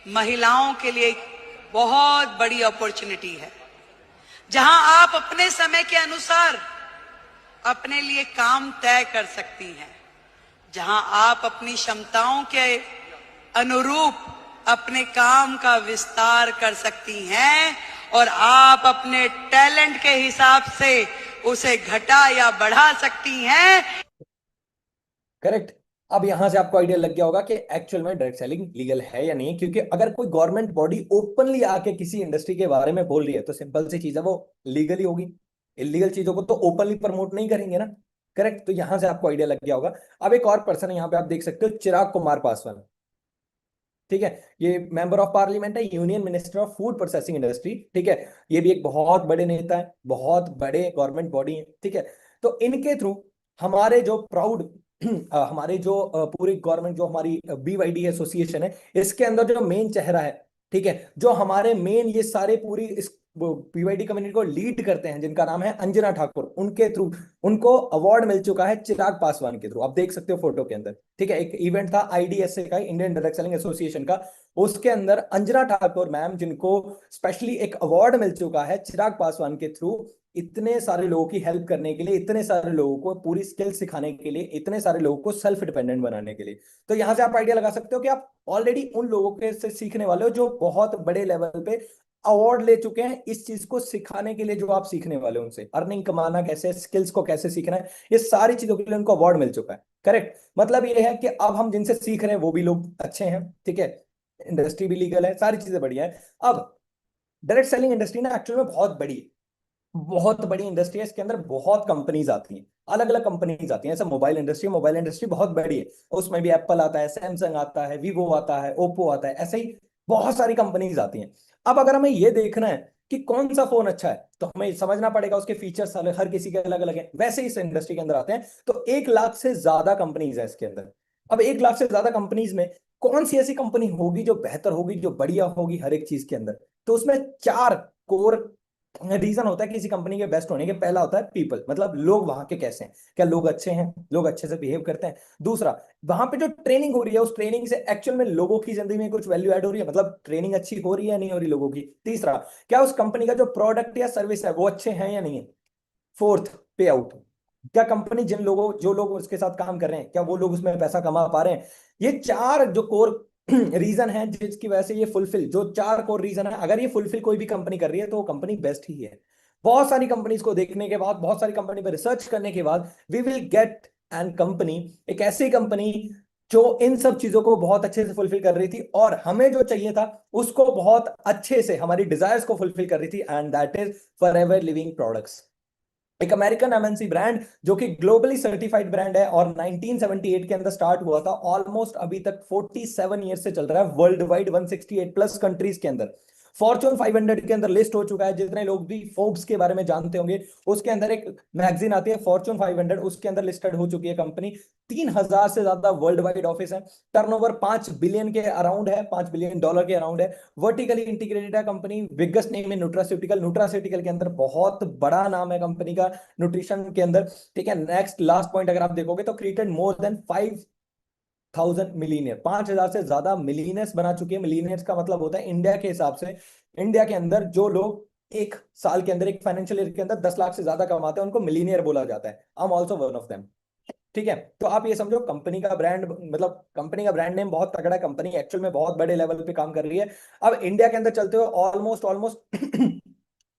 महिलाओं के लिए एक बहुत बड़ी अपॉर्चुनिटी है, जहां आप अपने समय के अनुसार अपने लिए काम तय कर सकती हैं, जहां आप अपनी क्षमताओं के अनुरूप अपने काम का विस्तार कर सकती हैं और आप अपने टैलेंट के हिसाब से उसे घटा या बढ़ा सकती हैं। करेक्ट। अब यहां से आपको आइडिया लग गया होगा कि एक्चुअल में डायरेक्ट सेलिंग लीगल है या नहीं, क्योंकि अगर कोई गवर्नमेंट बॉडी ओपनली आके किसी इंडस्ट्री के बारे में बोल रही है तो सिंपल सी चीज है, वो लीगली होगी। इलीगल चीजों को तो ओपनली प्रमोट नहीं करेंगे ना। करेक्ट। तो यहां से आपको आइडिया लग गया होगा। अब एक और पर्सन है यहाँ पे, आप देख सकते हो, चिराग कुमार पासवान। ठीक है, ये मेंबर ऑफ पार्लियामेंट है, union minister of food processing industry. ठीक है, ये भी एक बहुत बड़े नेता है, बहुत बड़े गवर्नमेंट बॉडी है। ठीक है, तो इनके थ्रू हमारे जो प्राउड हमारे जो पूरी गवर्नमेंट, जो हमारी BYD एसोसिएशन है, इसके अंदर जो मेन चेहरा है, ठीक है, जो हमारे मेन ये सारे पूरी इस BYD कम्युनिटी को लीड करते हैं, जिनका नाम है अंजना ठाकुर, उनके थ्रू उनको अवार्ड मिल चुका है चिराग पासवान के थ्रू। आप देख सकते हो फोटो के अंदर। ठीक है, एक इवेंट था IDSA का, इंडियन डायरेक्ट सेलिंग एसोसिएशन का, उसके अंदर अंजना ठाकुर मैम, जिनको स्पेशली एक अवार्ड मिल चुका है चिराग पासवान के थ्रू, इतने सारे लोगों की हेल्प करने के लिए, इतने सारे लोगों को पूरी स्किल सिखाने के लिए, इतने सारे लोगों को सेल्फ डिपेंडेंट बनाने के लिए। तो यहां से आप आइडिया लगा सकते हो कि आप ऑलरेडी उन लोगों के से सीखने वाले हो जो बहुत बड़े लेवल पे अवार्ड ले चुके हैं इस चीज को सिखाने के लिए। जो आप सीखने वाले हो उनसे अर्निंग कमाना कैसे, स्किल्स को कैसे सीखना है, ये सारी चीजों के लिए उनको अवार्ड मिल चुका है। करेक्ट। मतलब ये है कि अब हम जिनसे सीख रहे हैं वो भी लोग अच्छे हैं। ठीक है, इंडस्ट्री भी लीगल है, सारी चीजें बढ़िया है। अब डायरेक्ट सेलिंग इंडस्ट्री ना एक्चुअल में बहुत बड़ी है, बहुत बड़ी इंडस्ट्री है। इसके अंदर बहुत कंपनीज आती हैं, अलग अलग कंपनीज आती हैं। ऐसा मोबाइल इंडस्ट्री बहुत बड़ी है, उसमें भी एप्पल आता है, सैमसंग आता है, वीवो आता है, ओप्पो आता है, ऐसे ही बहुत सारी कंपनीज आती हैं। अब अगर हमें ये देखना है कि कौन सा फोन अच्छा है, तो हमें समझना पड़ेगा उसके फीचर्स हर किसी के अलग अलग हैं। वैसे ही इस इंडस्ट्री के अंदर आते हैं तो 1 लाख से ज्यादा कंपनीज है इसके अंदर। अब 1 लाख से ज्यादा कंपनीज में कौन सी ऐसी कंपनी होगी जो बेहतर होगी, जो बढ़िया होगी हर एक चीज के अंदर? तो उसमें 4 कोर रीजन होता है किसी कंपनी के बेस्ट होने के। पहला होता है पीपल, मतलब लोग वहां के कैसे हैं, क्या लोग अच्छे हैं, लोग अच्छे से बिहेव करते हैं। दूसरा, वहां पे जो ट्रेनिंग हो रही है, उस ट्रेनिंग से एक्चुअल में लोगों की जिंदगी में कुछ वैल्यू ऐड हो रही है, मतलब ट्रेनिंग अच्छी हो रही है या नहीं हो रही लोगों की। तीसरा, क्या उस कंपनी का जो प्रोडक्ट या सर्विस है वो अच्छे हैं या नहीं है। फोर्थ, पे आउट, क्या कंपनी जो लोग उसके साथ काम कर रहे हैं, क्या वो लोग उसमें पैसा कमा पा रहे हैं। ये 4 जो कोर रीजन है जिसकी वजह से ये फुलफिल, जो 4 कोर रीजन है, अगर ये फुलफिल कोई भी कंपनी कर रही है तो वो कंपनी बेस्ट ही है। बहुत सारी कंपनीज को देखने के बाद, बहुत सारी कंपनी पर रिसर्च करने के बाद, we will get an company, एक ऐसी कंपनी जो इन सब चीजों को बहुत अच्छे से फुलफिल कर रही थी और हमें जो चाहिए था उसको बहुत अच्छे से, हमारी डिजायर्स को फुलफिल कर रही थी, and that is forever living products. एक अमेरिकन MNC ब्रांड जो कि ग्लोबली सर्टिफाइड ब्रांड है और 1978 के अंदर स्टार्ट हुआ था, ऑलमोस्ट अभी तक 47 ईयर से चल रहा है वर्ल्ड वाइड, 168 प्लस कंट्रीज के अंदर। फॉर्चून 500 के अंदर लिस्ट हो चुका है। जितने लोग भी फोर्ब्स के बारे में जानते होंगे, उसके अंदर एक मैगजीन आती है फॉर्चून 500, उसके अंदर लिस्टेड हो चुकी है कंपनी। 3000 से ज्यादा वर्ल्ड वाइड ऑफिस है, टर्नओवर 5 बिलियन के अराउंड है, $5 बिलियन के अराउंड है। वर्टिकली इंटीग्रेटेड है कंपनी। बिगेस्ट नेम है न्यूट्रास्यूटिकल के अंदर बहुत बड़ा नाम है कंपनी का न्यूट्रिशन के अंदर। ठीक है, नेक्स्ट लास्ट पॉइंट अगर आप देखोगे तो क्रिएटेड मोर देन 5,000 मिलीनियर, 5,000 से ज्यादा मिलीनियर्स बना चुके हैं। मिलीनियर्स का मतलब होता है इंडिया के हिसाब से, इंडिया के अंदर जो लोग एक साल के अंदर, एक फाइनेंशियल ईयर के अंदर 10 लाख से ज्यादा कमाते हैं, उनको मिलीनियर बोला जाता है। I am also one of them. ठीक है, तो आप ये समझो कंपनी का ब्रांड, मतलब कंपनी का ब्रांड नेम बहुत तगड़ा है, कंपनी एक्चुअल में बहुत बड़े लेवल पे काम कर रही है। अब इंडिया के अंदर चलते हुए ऑलमोस्ट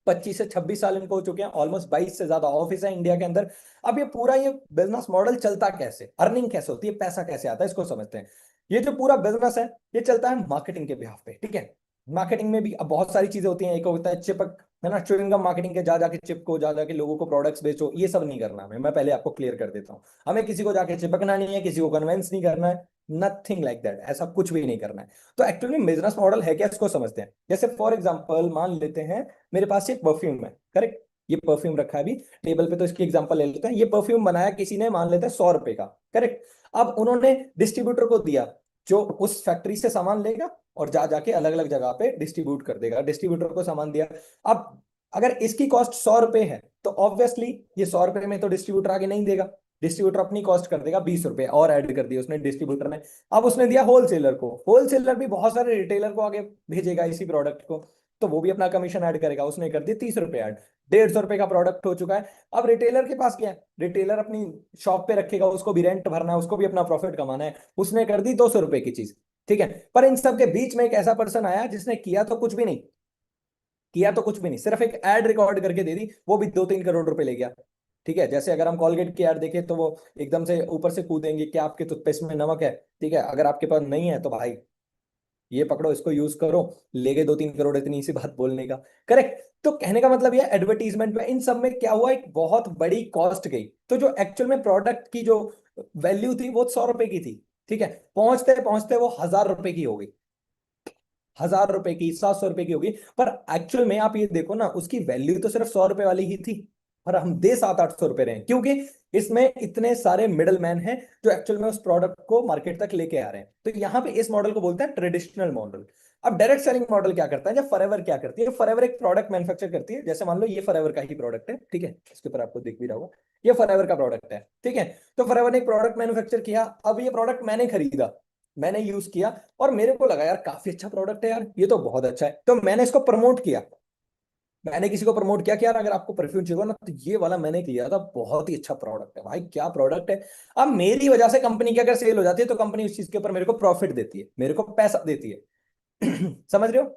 25 से 26 साल इनको हो चुके हैं, ऑलमोस्ट 22 से ज्यादा ऑफिस है इंडिया के अंदर। अब ये पूरा ये बिजनेस मॉडल चलता कैसे, अर्निंग कैसे होती है, पैसा कैसे आता है, इसको समझते हैं। ये जो पूरा बिजनेस है ये चलता है मार्केटिंग के बिहाफ पे। ठीक है, मार्केटिंग में भी अब बहुत सारी चीजें होती हैं। एक होता है चिपक, है ना, च्युइंगम मार्केटिंग के, जा जाके चिप को, जा जाके लोगों को प्रोडक्ट्स बेचो, ये सब नहीं करना हमें। मैं पहले आपको क्लियर कर देता हूँ, हमें किसी को जाके चिपकना नहीं है, किसी को कन्वेंस नहीं करना है, नथिंग लाइक दैट, ऐसा कुछ भी नहीं करना है। तो एक्चुअली बिजनेस मॉडल है क्या, इसको समझते हैं। जैसे फॉर एग्जाम्पल मान लेते हैं मेरे पास एक परफ्यूम है, करेक्ट, ये परफ्यूम रखा है अभी टेबल पे, तो इसकी एग्जांपल ले लेते हैं। ये परफ्यूम बनाया किसी ने, मान लेते हैं 100 रुपए का, करेक्ट। अब उन्होंने डिस्ट्रीब्यूटर को दिया, जो उस फैक्ट्री से सामान लेगा और जा जाके अलग अलग जगह पे डिस्ट्रीब्यूट कर देगा। डिस्ट्रीब्यूटर को सामान दिया। अब अगर इसकी कॉस्ट 100 रुपए है तो ऑब्वियसली ये 100 रुपए में तो डिस्ट्रीब्यूटर आगे नहीं देगा, डिस्ट्रीब्यूटर अपनी कॉस्ट कर देगा 20 रुपए और ऐड कर दिया उसने डिस्ट्रीब्यूटर ने। अब उसने दिया होलसेलर को, होलसेलर भी बहुत सारे रिटेलर को आगे भेजेगा इसी प्रोडक्ट को, तो वो भी अपना कमीशन ऐड करेगा, उसने कर दिया 30 रुपए ऐड, 150 रुपए का प्रोडक्ट हो चुका है। अब रिटेलर के पास क्या है, रिटेलर अपनी शॉप पे रखेगा, उसको भी रेंट भरना है, उसको भी अपना प्रॉफिट कमाना है, उसने कर दी 200 रुपए की चीज, ठीक है। पर इन सब के बीच में एक ऐसा पर्सन आया जिसने किया तो कुछ भी नहीं, किया तो कुछ भी नहीं, सिर्फ एक एड रिकॉर्ड करके दे दी, वो भी 2-3 करोड़ रुपए ले गया, ठीक है। जैसे अगर हम कॉलगेट की एड देखें तो वो एकदम से ऊपर से कूदेंगे कि आपके टूथपेस्ट में नमक है, ठीक है, अगर आपके पास नहीं है तो भाई ये पकड़ो, इसको यूज करो, ले गए 2-3 करोड़, इतनी सी बात बोलने का, करेक्ट। तो कहने का मतलब ये एडवर्टीजमेंट में इन सब में क्या हुआ, एक बहुत बड़ी कॉस्ट गई। तो जो एक्चुअल में प्रोडक्ट की जो वैल्यू थी वो 100 रुपए की थी, ठीक है, पहुंचते पहुंचते वो 1000 रुपए की हो गई, 1000 रुपए की, 700 रुपए की होगी। पर एक्चुअल में आप ये देखो ना, उसकी वैल्यू तो सिर्फ 100 रुपए वाली ही थी, पर हम दे 700-800 रुपए रहे हैं, क्योंकि इसमें इतने सारे मिडल मैन हैं जो एक्चुअल में उस प्रोडक्ट को मार्केट तक लेके आ रहे हैं। तो यहाँ पे इस मॉडल को बोलते हैं ट्रेडिशनल मॉडल। अब डायरेक्ट सेलिंग मॉडल क्या करता है, जब फॉरएवर क्या करती है, फॉरएवर एक प्रोडक्ट मैन्युफैक्चर करती है। जैसे मान लो ये फॉरएवर का ही प्रोडक्ट है, ठीक है, इसके ऊपर आपको दिख भी रहा होगा, ये फॉरएवर का प्रोडक्ट है, ठीक है। तो फॉरएवर ने एक प्रोडक्ट मैन्युफैक्चर किया, अब ये प्रोडक्ट मैंने खरीदा, मैंने यूज किया और मेरे को लगा यार काफी अच्छा प्रोडक्ट है यार, ये तो बहुत अच्छा है, तो मैंने इसको प्रमोट किया। मैंने किसी को प्रमोट किया कि यार अगर आपको परफ्यूम चाहिए ना तो ये वाला मैंने किया था, बहुत ही अच्छा प्रोडक्ट है भाई, क्या प्रोडक्ट है। अब मेरी वजह से कंपनी की अगर सेल हो जाती है तो कंपनी उस चीज के ऊपर मेरे को प्रॉफिट देती है, मेरे को पैसा देती है। समझ रहे हो,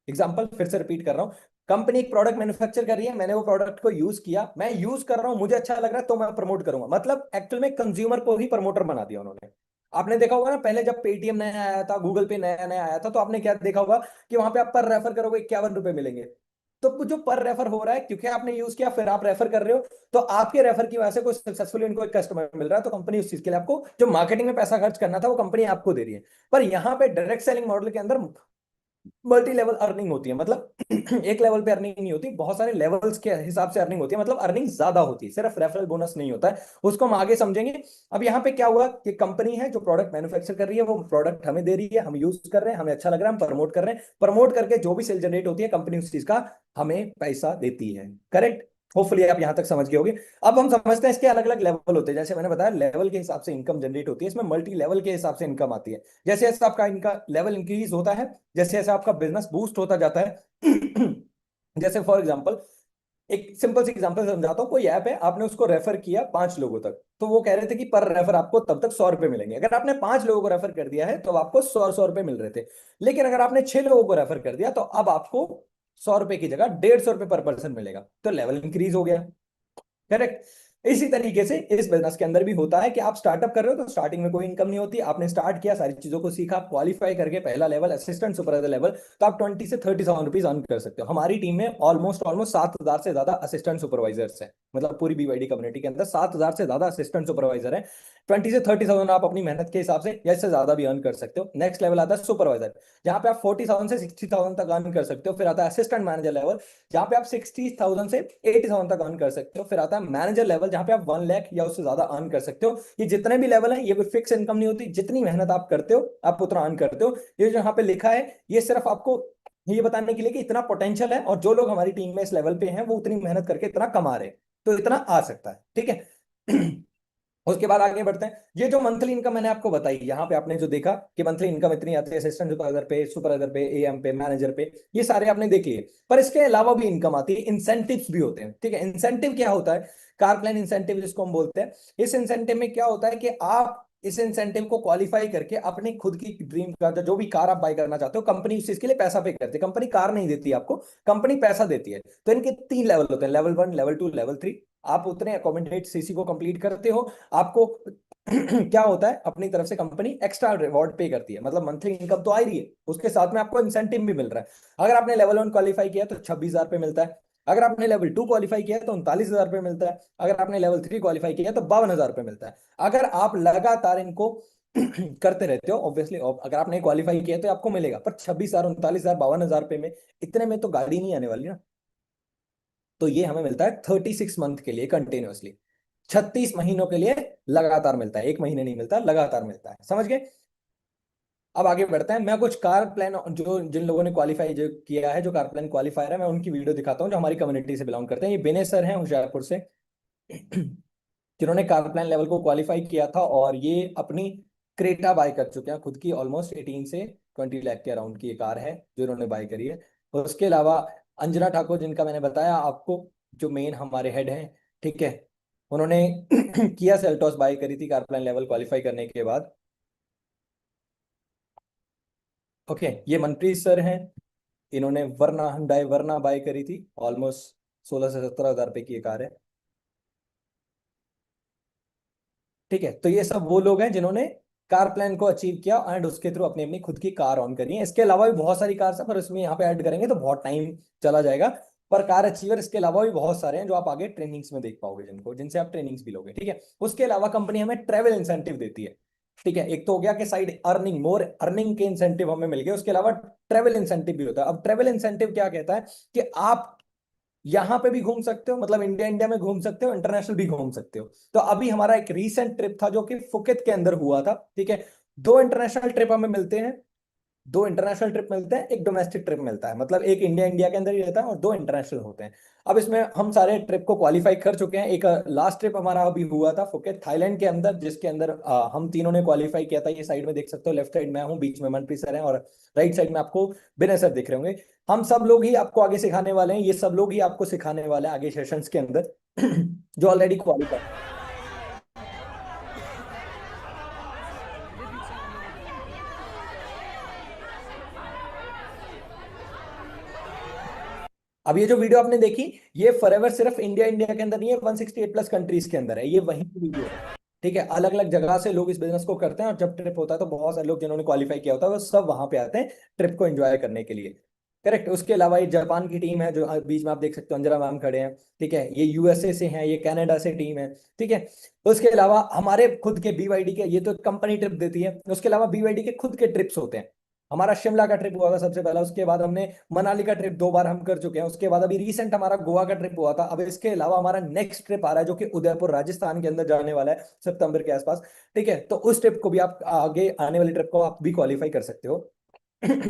एग्जाम्पल फिर से रिपीट कर रहा हूं। कंपनी एक प्रोडक्ट मैन्युफैक्चर कर रही है, मैंने वो प्रोडक्ट को यूज किया, मैं यूज कर रहा हूं, मुझे अच्छा लग रहा है तो मैं प्रमोट करूंगा, मतलब एक्चुअल में कंज्यूमर को ही प्रमोटर बना दिया उन्होंने। आपने देखा होगा ना, पहले जब पेटीएम नया आया था, गूगल पे नया नया आया था, तो आपने क्या देखा होगा कि वहां पे आप पर रेफर करोगे 51 रुपए मिलेंगे। तो जो पर रेफर हो रहा है क्योंकि आपने यूज किया, फिर आप रेफर कर रहे हो, तो आपके रेफर की वजह से कोई सक्सेसफुली उनको एक कस्टमर मिल रहा है, तो कंपनी उस चीज के लिए आपको जो मार्केटिंग में पैसा खर्च करना था वो कंपनी आपको दे रही है। पर यहाँ पे डायरेक्ट सेलिंग मॉडल के अंदर मल्टी लेवल अर्निंग होती है, मतलब एक लेवल पे अर्निंग नहीं होती, बहुत सारे लेवल्स के हिसाब से अर्निंग होती है, मतलब अर्निंग ज्यादा होती है, सिर्फ रेफरल बोनस नहीं होता है, उसको हम आगे समझेंगे। अब यहाँ पे क्या हुआ कि कंपनी है जो प्रोडक्ट मैन्युफैक्चर कर रही है, वो प्रोडक्ट हमें दे रही है, हम यूज कर रहे हैं, हमें अच्छा लग रहा है, हम प्रमोट कर रहे हैं, प्रमोट करके जो भी सेल जनरेट होती है कंपनी उस चीज का हमें पैसा देती है, करेक्ट। होपफुली आप यहां तक समझ गए होगे। अब हम समझते हैं इसके अलग अलग लेवल होते हैं, जैसे मैंने बताया लेवल के हिसाब से इनकम जनरेट होती है, इसमें मल्टी लेवल के हिसाब से इनकम आती है। जैसे जैसे आपका इनका लेवल इंक्रीज होता है, जैसे जैसे आपका बिजनेस बूस्ट होता जाता है जैसे फॉर एग्जांपल एक सिंपल सी एग्जांपल समझाता हूँ, कोई ऐप है, आपने उसको रेफर किया 5 लोगों तक, तो वो कह रहे थे कि पर रेफर आपको तब तक 100 रुपए मिलेंगे। अगर आपने 5 लोगों को रेफर कर दिया है तो आपको 100 रुपए मिल रहे थे, लेकिन अगर आपने 6 लोगों को रेफर कर दिया तो अब आपको 100 रुपए की जगह 150 रुपए पर पर्सन मिलेगा, तो लेवल इंक्रीज हो गया, करेक्ट। इसी तरीके से इस बिजनेस के अंदर भी होता है कि आप स्टार्टअप कर रहे हो तो स्टार्टिंग में कोई इनकम नहीं होती, आपने स्टार्ट किया, सारी चीजों को सीखा, क्वालिफाई करके पहला लेवल असिस्टेंट सुपरवाइजर लेवल, तो आप 20 से 30,000 रुपीज अर्न कर सकते हो। हमारी टीम में ऑलमोस्ट ऑलमोस्ट 7,000 से ज्यादा असिस्टेंट सुपरवाइजर्स हैं, मतलब पूरी बीवाईडी कम्युनिटी के अंदर 7,000 से ज्यादा असिस्टेंट सुपरवाइजर हैं। 20 से 30,000 आप अपनी मेहनत के हिसाब से या इससे ज्यादा भी अर्न कर सकते हो। नेक्स्ट लेवल आता है सुपरवाइजर, जहां पे आप 40,000 से 60,000 तक अर्न कर सकते हो। फिर आता है असिस्टेंट मैनेजर लेवल, जहां पे आप 60,000 से 80,000 तक अर्न कर सकते हो। फिर आता है मैनेजर लेवल, जहां पे आप 1 लाख या उससे ज्यादा अर्न कर सकते हो। ये जितने भी लेवल है ये कोई फिक्स इनकम नहीं होती, जितनी मेहनत आप करते हो आप उतना अर्न करते हो। ये जो यहाँ पे लिखा है ये सिर्फ आपको ये बताने के लिए कि इतना पोटेंशियल है, और जो लोग हमारी टीम में इस लेवल पे हैं वो उतनी मेहनत करके इतना कमा रहे हैं, तो इतना आ सकता है, ठीक है। उसके बाद आगे बढ़ते हैं। ये जो मंथली इनकम मैंने आपको बताई, यहाँ पे आपने जो देखा कि मंथली इनकम इतनी आती है असिस्टेंट सुपरवाइजर पे, एएम पे, मैनेजर पे, ये सारे आपने देख लिए। पर इसके अलावा भी इनकम आती है, इंसेंटिव्स भी होते हैं, ठीक है। इंसेंटिव क्या होता है, कार प्लान इंसेंटिव जिसको हम बोलते हैं। इस इंसेंटिव में क्या होता है कि आप इस इंसेंटिव को क्वालिफाई करके अपनी खुद की ड्रीम कार, जो भी कार आप बाय करना चाहते हो, कंपनी उस चीज के लिए पैसा पे करती है। कंपनी कार नहीं देती आपको, कंपनी पैसा देती है। तो इनके 3 लेवल होते हैं, लेवल 1, लेवल 2, लेवल 3। आप उतने अकोमोडेट सीसी को कंप्लीट करते हो, आपको क्या होता है, अपनी तरफ से कंपनी एक्स्ट्रा रिवॉर्ड पे करती है, मतलब मंथली इनकम तो आ ही रही है, उसके साथ में आपको इंसेंटिव भी मिल रहा है। अगर आपने लेवल 1 क्वालिफाई किया तो 26,000 रुपये मिलता है। अगर आपने लेवल 2 क्वालिफाई किया तो 39,000 रुपये मिलता है। अगर आपने लेवल 3 क्वालिफाई किया तो 52,000 रुपये मिलता है। अगर आप लगातार इनको करते रहते हो, ऑब्वियसली अगर आपने क्वालिफाई किया तो आपको मिलेगा, पर 26,000, 39,000, 52,000 रुपये में, इतने में तो गाड़ी नहीं आने वाली ना। तो ये हमें मिलता है 36 मंथ के लिए कंटिन्यूअसली, 36 महीनों के लिए लगातार मिलता है, एक महीने नहीं मिलता, लगातार मिलता है। समझ गए? अब आगे बढ़ते हैं। मैं कुछ कार प्लान जो जिन लोगों ने क्वालिफाई जो किया है, जो कार प्लान क्वालिफायर है, मैं उनकी वीडियो दिखाता हूँ जो हमारी कम्युनिटी से बिलोंग करते हैं। ये विनय सर हैं होशियारपुर से जिन्होंने कार प्लान लेवल को क्वालिफाई किया था, और ये अपनी क्रेटा बाय कर चुके हैं खुद की। ऑलमोस्ट 18 से 20 लाख के अराउंड की ये कार है जो इन्होंने बाय करी है। और उसके अलावा अंजना ठाकुर, जिनका मैंने बताया आपको, जो मेन हमारे हेड हैं, ठीक है, उन्होंने किया सेल्टॉस बाय करी थी कार प्लान लेवल क्वालिफाई करने के बाद। ओके, ये मनप्रीत सर हैं, इन्होंने वरना हुंडई वरना बाय करी थी, ऑलमोस्ट 16 से 17 हजार रुपए की ये कार है। ठीक है, तो ये सब वो लोग हैं जिन्होंने कार प्लान को अचीव किया एंड उसके थ्रू अपनी अपनी खुद की कार ऑन करी है। इसके अलावा भी बहुत सारी कार्स हैं, पर इसमें यहाँ पे ऐड करेंगे तो बहुत टाइम चला जाएगा। पर कार अचीवर इसके अलावा भी बहुत सारे हैं जो आप आगे ट्रेनिंग्स में देख पाओगे, जिनसे आप ट्रेनिंग्स भी लोगे। ठीक है, उसके अलावा कंपनी हमें ट्रेवल इंसेंटिव देती है। ठीक है, एक तो हो गया कि साइड अर्निंग, मोर अर्निंग के इंसेंटिव हमें मिल गए, उसके अलावा ट्रेवल इंसेंटिव भी होता है। अब ट्रेवल इंसेंटिव क्या कहता है कि आप यहाँ पे भी घूम सकते हो, मतलब इंडिया इंडिया में घूम सकते हो, इंटरनेशनल भी घूम सकते हो। तो अभी हमारा एक रीसेंट ट्रिप था जो कि फुकेत के अंदर हुआ था। ठीक है, 2 इंटरनेशनल ट्रिप हमें मिलते हैं, 2 इंटरनेशनल ट्रिप मिलते हैं, एक डोमेस्टिक ट्रिप मिलता है, मतलब एक इंडिया इंडिया के अंदर ही रहता है और 2 इंटरनेशनल होते हैं। अब इसमें हम सारे ट्रिप को क्वालिफाई कर चुके हैं। एक लास्ट ट्रिप हमारा अभी हुआ था फुकेत थाईलैंड के अंदर, जिसके अंदर हम तीनों ने क्वालिफाई किया था। ये साइड में देख सकते हो, लेफ्ट साइड मैं हूँ, बीच में मनप्रीत सर हैं, और राइट साइड में आपको विनय सर दिख रहे होंगे। हम सब लोग ही आपको आगे सिखाने वाले हैं, ये सब लोग ही आपको सिखाने वाले हैं आगे सेशंस के अंदर जो ऑलरेडी क्वालिफाई। अब ये जो वीडियो आपने देखी, ये फॉरएवर सिर्फ इंडिया इंडिया के अंदर नहीं है, 168 प्लस कंट्रीज के अंदर है, ये वही की वीडियो है। ठीक है, अलग अलग जगह से लोग इस बिजनेस को करते हैं, और जब ट्रिप होता है तो बहुत सारे लोग जिन्होंने क्वालिफाई किया होता है वो सब वहां पे आते हैं ट्रिप को एंजॉय करने के लिए। करेक्ट। उसके अलावा ये जापान की टीम है जो बीच में आप देख सकते हो, अंजरा मैम खड़े हैं। ठीक है, ये यूएसए से हैं, ये कनाडा से टीम है। ठीक है, उसके अलावा हमारे खुद के बीवाईडी के, ये तो कंपनी ट्रिप देती है, उसके अलावा बीवाईडी के खुद के ट्रिप्स होते हैं। हमारा शिमला का ट्रिप हुआ था सबसे पहला, उसके बाद हमने मनाली का ट्रिप 2 बार हम कर चुके हैं, उसके बाद अभी रिसेंट हमारा गोवा का ट्रिप हुआ था। अब इसके अलावा हमारा नेक्स्ट ट्रिप आ रहा है जो कि उदयपुर राजस्थान के अंदर जाने वाला है सितंबर के आसपास। ठीक है, तो उस ट्रिप को भी आप आगे आने वाली ट्रिप को आप भी क्वालिफाई कर सकते हो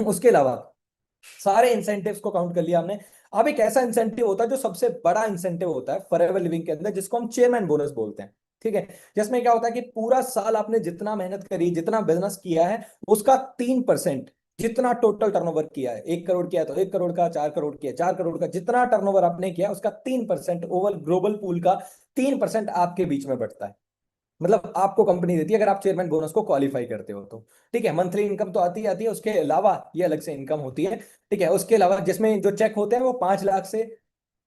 उसके अलावा सारे इंसेंटिव्स को काउंट कर लिया हमने। अब एक ऐसा इंसेंटिव होता है जो सबसे बड़ा इंसेंटिव होता है फॉरएवर लिविंग के अंदर, जिसको हम चेयरमैन बोनस बोलते हैं। ठीक है, जिसमें क्या होता है कि पूरा साल आपने जितना मेहनत करी, जितना बिजनेस किया है, उसका 3%, जितना टोटल टर्नओवर किया है, 1 करोड़ किया तो 1 करोड़ का, 4 करोड़ किया 4 करोड़ का, जितना टर्नओवर आपने किया उसका 3% ओवर ग्लोबल पूल का 3% आपके बीच में बढ़ता है। मतलब आपको कंपनी देती है अगर आप चेयरमैन बोनस को क्वालिफाई करते हो तो। ठीक है, मंथली इनकम तो आती आती है, उसके अलावा ये अलग से इनकम होती है। ठीक है, उसके अलावा जिसमें जो चेक होते हैं वो 5 लाख से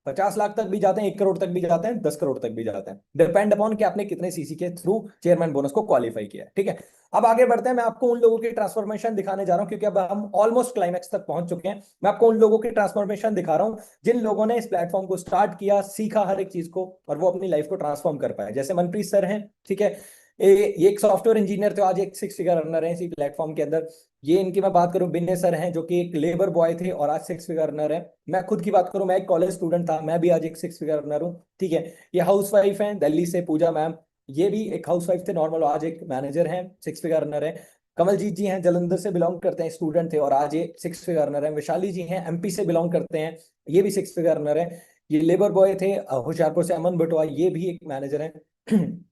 50 लाख तक भी जाते हैं, 1 करोड़ तक भी जाते हैं, 10 करोड़ तक भी जाते हैं, डिपेंड अपॉन कि आपने कितने सीसी के थ्रू चेयरमैन बोनस को क्वालिफाई किया है। ठीक है, अब आगे बढ़ते हैं। मैं आपको उन लोगों की ट्रांसफॉर्मेशन दिखाने जा रहा हूं, क्योंकि अब हम ऑलमोस्ट क्लाइमैक्स तक पहुंच चुके हैं। मैं आपको उन लोगों की ट्रांसफॉर्मेशन दिखा रहा हूं जिन लोगों ने इस प्लेटफॉर्म को स्टार्ट किया, सीखा हर एक चीज को, और वो अपनी लाइफ को ट्रांसफॉर्म कर पाए। जैसे मनप्रीत सर हैं, ठीक है, ये एक सॉफ्टवेयर इंजीनियर थे, आज एक 6 फिगर अर्नर है इसी प्लेटफॉर्म के अंदर। ये इनकी मैं बात करूं, बिन्ने सर हैं जो कि एक लेबर बॉय थे और आज 6 फिगर अर्नर है। मैं खुद की बात करूं, मैं एक कॉलेज स्टूडेंट था, मैं भी आज एक 6 फिगर अर्नर हूं। ठीक है, ये हाउस वाइफ हैं दिल्ली से, पूजा मैम, ये भी एक हाउस वाइफ थे नॉर्मल, आज एक मैनेजर हैं, 6 फिगर अर्नर है। कमलजीत जी हैं, जलंधर से बिलोंग करते हैं, स्टूडेंट थे और आज ये 6 फिगर अर्नर है। विशाली जी हैं, एमपी से बिलोंग करते हैं, ये भी 6 फिगर अर्नर है। ये लेबर बॉय थे होशियारपुर से, अमन बटवा, ये भी एक मैनेजर है,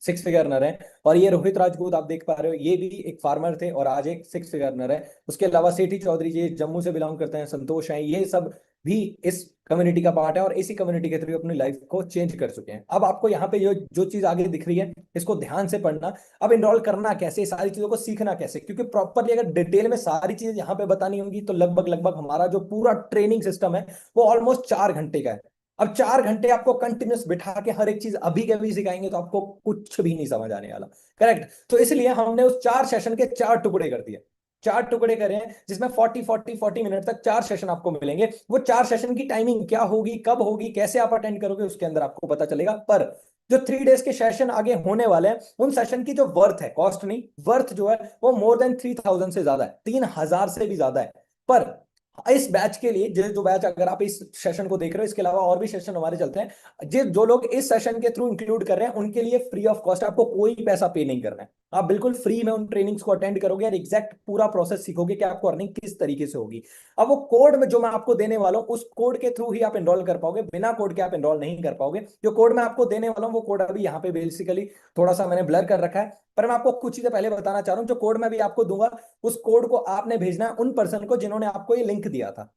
6 फिगर अर्नर है। और ये रोहित राजपूत आप देख पा रहे हो, ये भी एक फार्मर थे और आज एक 6 फिगर अर्नर है। उसके अलावा सेठी चौधरी जी जम्मू से बिलोंग करते हैं, संतोष हैं, ये सब भी इस कम्युनिटी का पार्ट है और इसी कम्युनिटी के थ्रू अपनी लाइफ को चेंज कर चुके हैं। अब आपको यहाँ पे जो जो चीज आगे दिख रही है, इसको ध्यान से पढ़ना। अब इनरोल करना कैसे, सारी चीजों को सीखना कैसे, क्योंकि प्रॉपरली अगर डिटेल में सारी चीजें यहाँ पे बतानी होंगी तो लगभग लगभग हमारा जो पूरा ट्रेनिंग सिस्टम है वो ऑलमोस्ट 4 घंटे का है। अब 4 घंटे आपको कंटिन्यूस बिठा के हर एक चीज अभी के अभी सिखाएंगे तो आपको कुछ भी नहीं समझ आने वाला। करेक्ट, तो इसलिए हमने उस 4 सेशन के 4 टुकड़े कर दिए, 4 टुकड़े करे हैं, जिसमें 40 मिनट तक 4 सेशन आपको मिलेंगे। वो 4 सेशन की टाइमिंग क्या होगी, कब होगी, कैसे आप अटेंड करोगे, उसके अंदर आपको पता चलेगा। पर जो 3 डेज के सेशन आगे होने वाले हैं, उन सेशन की जो वर्थ है, कॉस्ट नहीं, वर्थ जो है वो मोर देन 3000 से ज्यादा है, 3000 से भी ज्यादा है। पर इस बैच के लिए जो बैच, अगर आप इस सेशन को देख रहे हो, इसके अलावा और भी सेशन हमारे चलते हैं, जो लोग इस सेशन के थ्रू इंक्लूड कर रहे हैं उनके लिए फ्री ऑफ कॉस्ट, आपको कोई पैसा पे नहीं करना है। आप बिल्कुल फ्री में उन ट्रेनिंग्स को अटेंड करोगे और एग्जैक्ट पूरा प्रोसेस सीखोगे कि आपको अर्निंग किस तरीके से होगी। अब वो कोड में जो मैं आपको देने वाला हूं, उस कोड के थ्रू ही आप एनरोल कर पाओगे, बिना कोड के आप एनरोल नहीं कर पाओगे। जो कोड मैं आपको देने वाला हूं वो कोड अभी यहाँ पे बेसिकली थोड़ा सा मैंने ब्लर कर रखा है, पर मैं आपको कुछ चीजें पहले बताना चाह रहा हूँ। जो कोड मैं भी आपको दूंगा, उस कोड को आपने भेजना है उन पर्सन को जिन्होंने आपको ये लिंक दिया था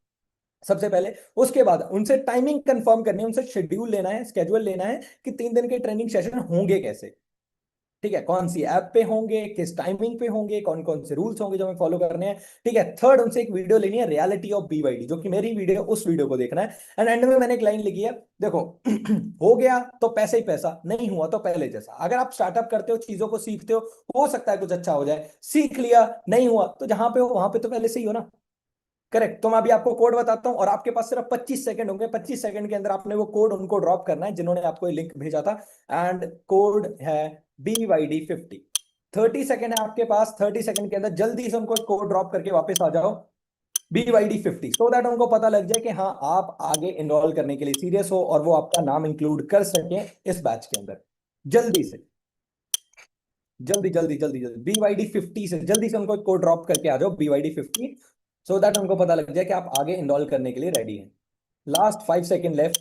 सबसे पहले। उसके बाद उनसे टाइमिंग कंफर्म करनी है, उनसे शेड्यूल लेना है, स्केड्यूल लेना है कि 3 दिन के ट्रेनिंग सेशन होंगे कैसे, ठीक है, कौन सी ऐप पे होंगे, किस टाइमिंग पे होंगे, कौन कौन से रूल्स होंगे जो हमें फॉलो करने हैं, ठीक है। थर्ड, उनसे एक वीडियो लेनी है, रियलिटी ऑफ बीवाईडी, जो कि मेरी वीडियो, उस वीडियो को देखना है। एंड एंड में मैंने एक लाइन लिखी है, देखो हो गया तो पैसे ही पैसा, नहीं हुआ तो पहले जैसा। अगर आप स्टार्टअप करते हो, चीजों को सीखते हो सकता है कुछ अच्छा हो जाए, सीख लिया नहीं हुआ तो जहां पे हो वहां पे तो पहले से ही हो ना, करेक्ट। तो मैं अभी आपको कोड बताता हूं और आपके पास सिर्फ 25 सेकंड होंगे। 25 सेकंड के अंदर आपने वो कोड उनको ड्रॉप करना है जिन्होंने आपको ये लिंक भेजा था। एंड कोड है BYD50। 30 सेकंड है आपके पास, 30 सेकंड के अंदर जल्दी से उनको कोड ड्रॉप करके वापस आ जाओ BYD50, सो दैट उनको पता लग जाए कि हाँ आप आगे इनरोल करने के लिए सीरियस हो और वो आपका नाम इंक्लूड कर सके इस बैच के अंदर। जल्दी से, जल्दी जल्दी जल्दी जल्दी BYD50 से जल्दी से उनको कोड ड्रॉप करके आ जाओ BYD50, सो दैट उनको पता लग जाए कि आप आगे इनरोल करने के लिए रेडी हैं। Last 5 second left.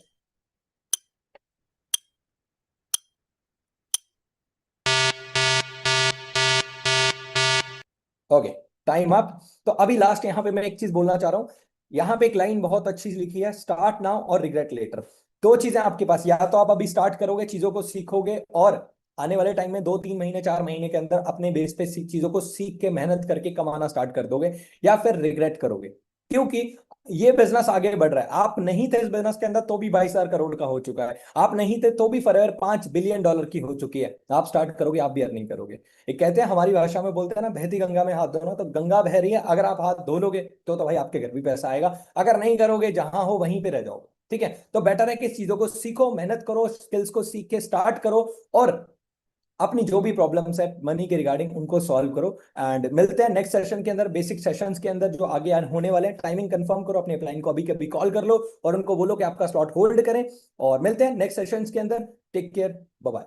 Okay, time up. तो अभी लास्ट यहां पे मैं एक चीज बोलना चाह रहा हूं। यहां पे एक लाइन बहुत अच्छी लिखी है, स्टार्ट नाउ और रिग्रेट लेटर। दो चीजें आपके पास, या तो आप अभी स्टार्ट करोगे, चीजों को सीखोगे और आने वाले टाइम में 2-3 महीने 4 महीने के अंदर अपने बेस पे चीजों को सीख के मेहनत करके कमाना स्टार्ट कर दोगे, या फिर रिग्रेट करोगे। क्योंकि ये बिजनेस आगे बढ़ रहा है। आप नहीं थे इस बिजनेस के अंदर तो भी 22,000 करोड़ का हो चुका है, आप नहीं थे तो भी फॉरएवर $5 बिलियन की हो चुकी है। आप स्टार्ट करोगे, आप भी अर्निंग करोगे। एक कहते हैं, हमारी भाषा में बोलते हैं ना, बहती गंगा में हाथ धोना, तो गंगा बह रही है, अगर आप हाथ धो लोगे तो भाई आपके घर भी पैसा आएगा, अगर नहीं करोगे जहां हो वहीं पे रह जाओगे। ठीक है, तो बेटर है कि इस चीजों को सीखो, मेहनत करो, स्किल्स को सीख के स्टार्ट करो और अपनी जो भी प्रॉब्लम्स है मनी के रिगार्डिंग उनको सॉल्व करो। एंड मिलते हैं नेक्स्ट सेशन के अंदर, बेसिक सेशंस के अंदर जो आगे होने वाले हैं। टाइमिंग कंफर्म करो, अपने क्लाइंट को अभी कभी कॉल कर लो और उनको बोलो कि आपका स्लॉट होल्ड करें, और मिलते हैं नेक्स्ट सेशंस के अंदर। Take care, bye bye.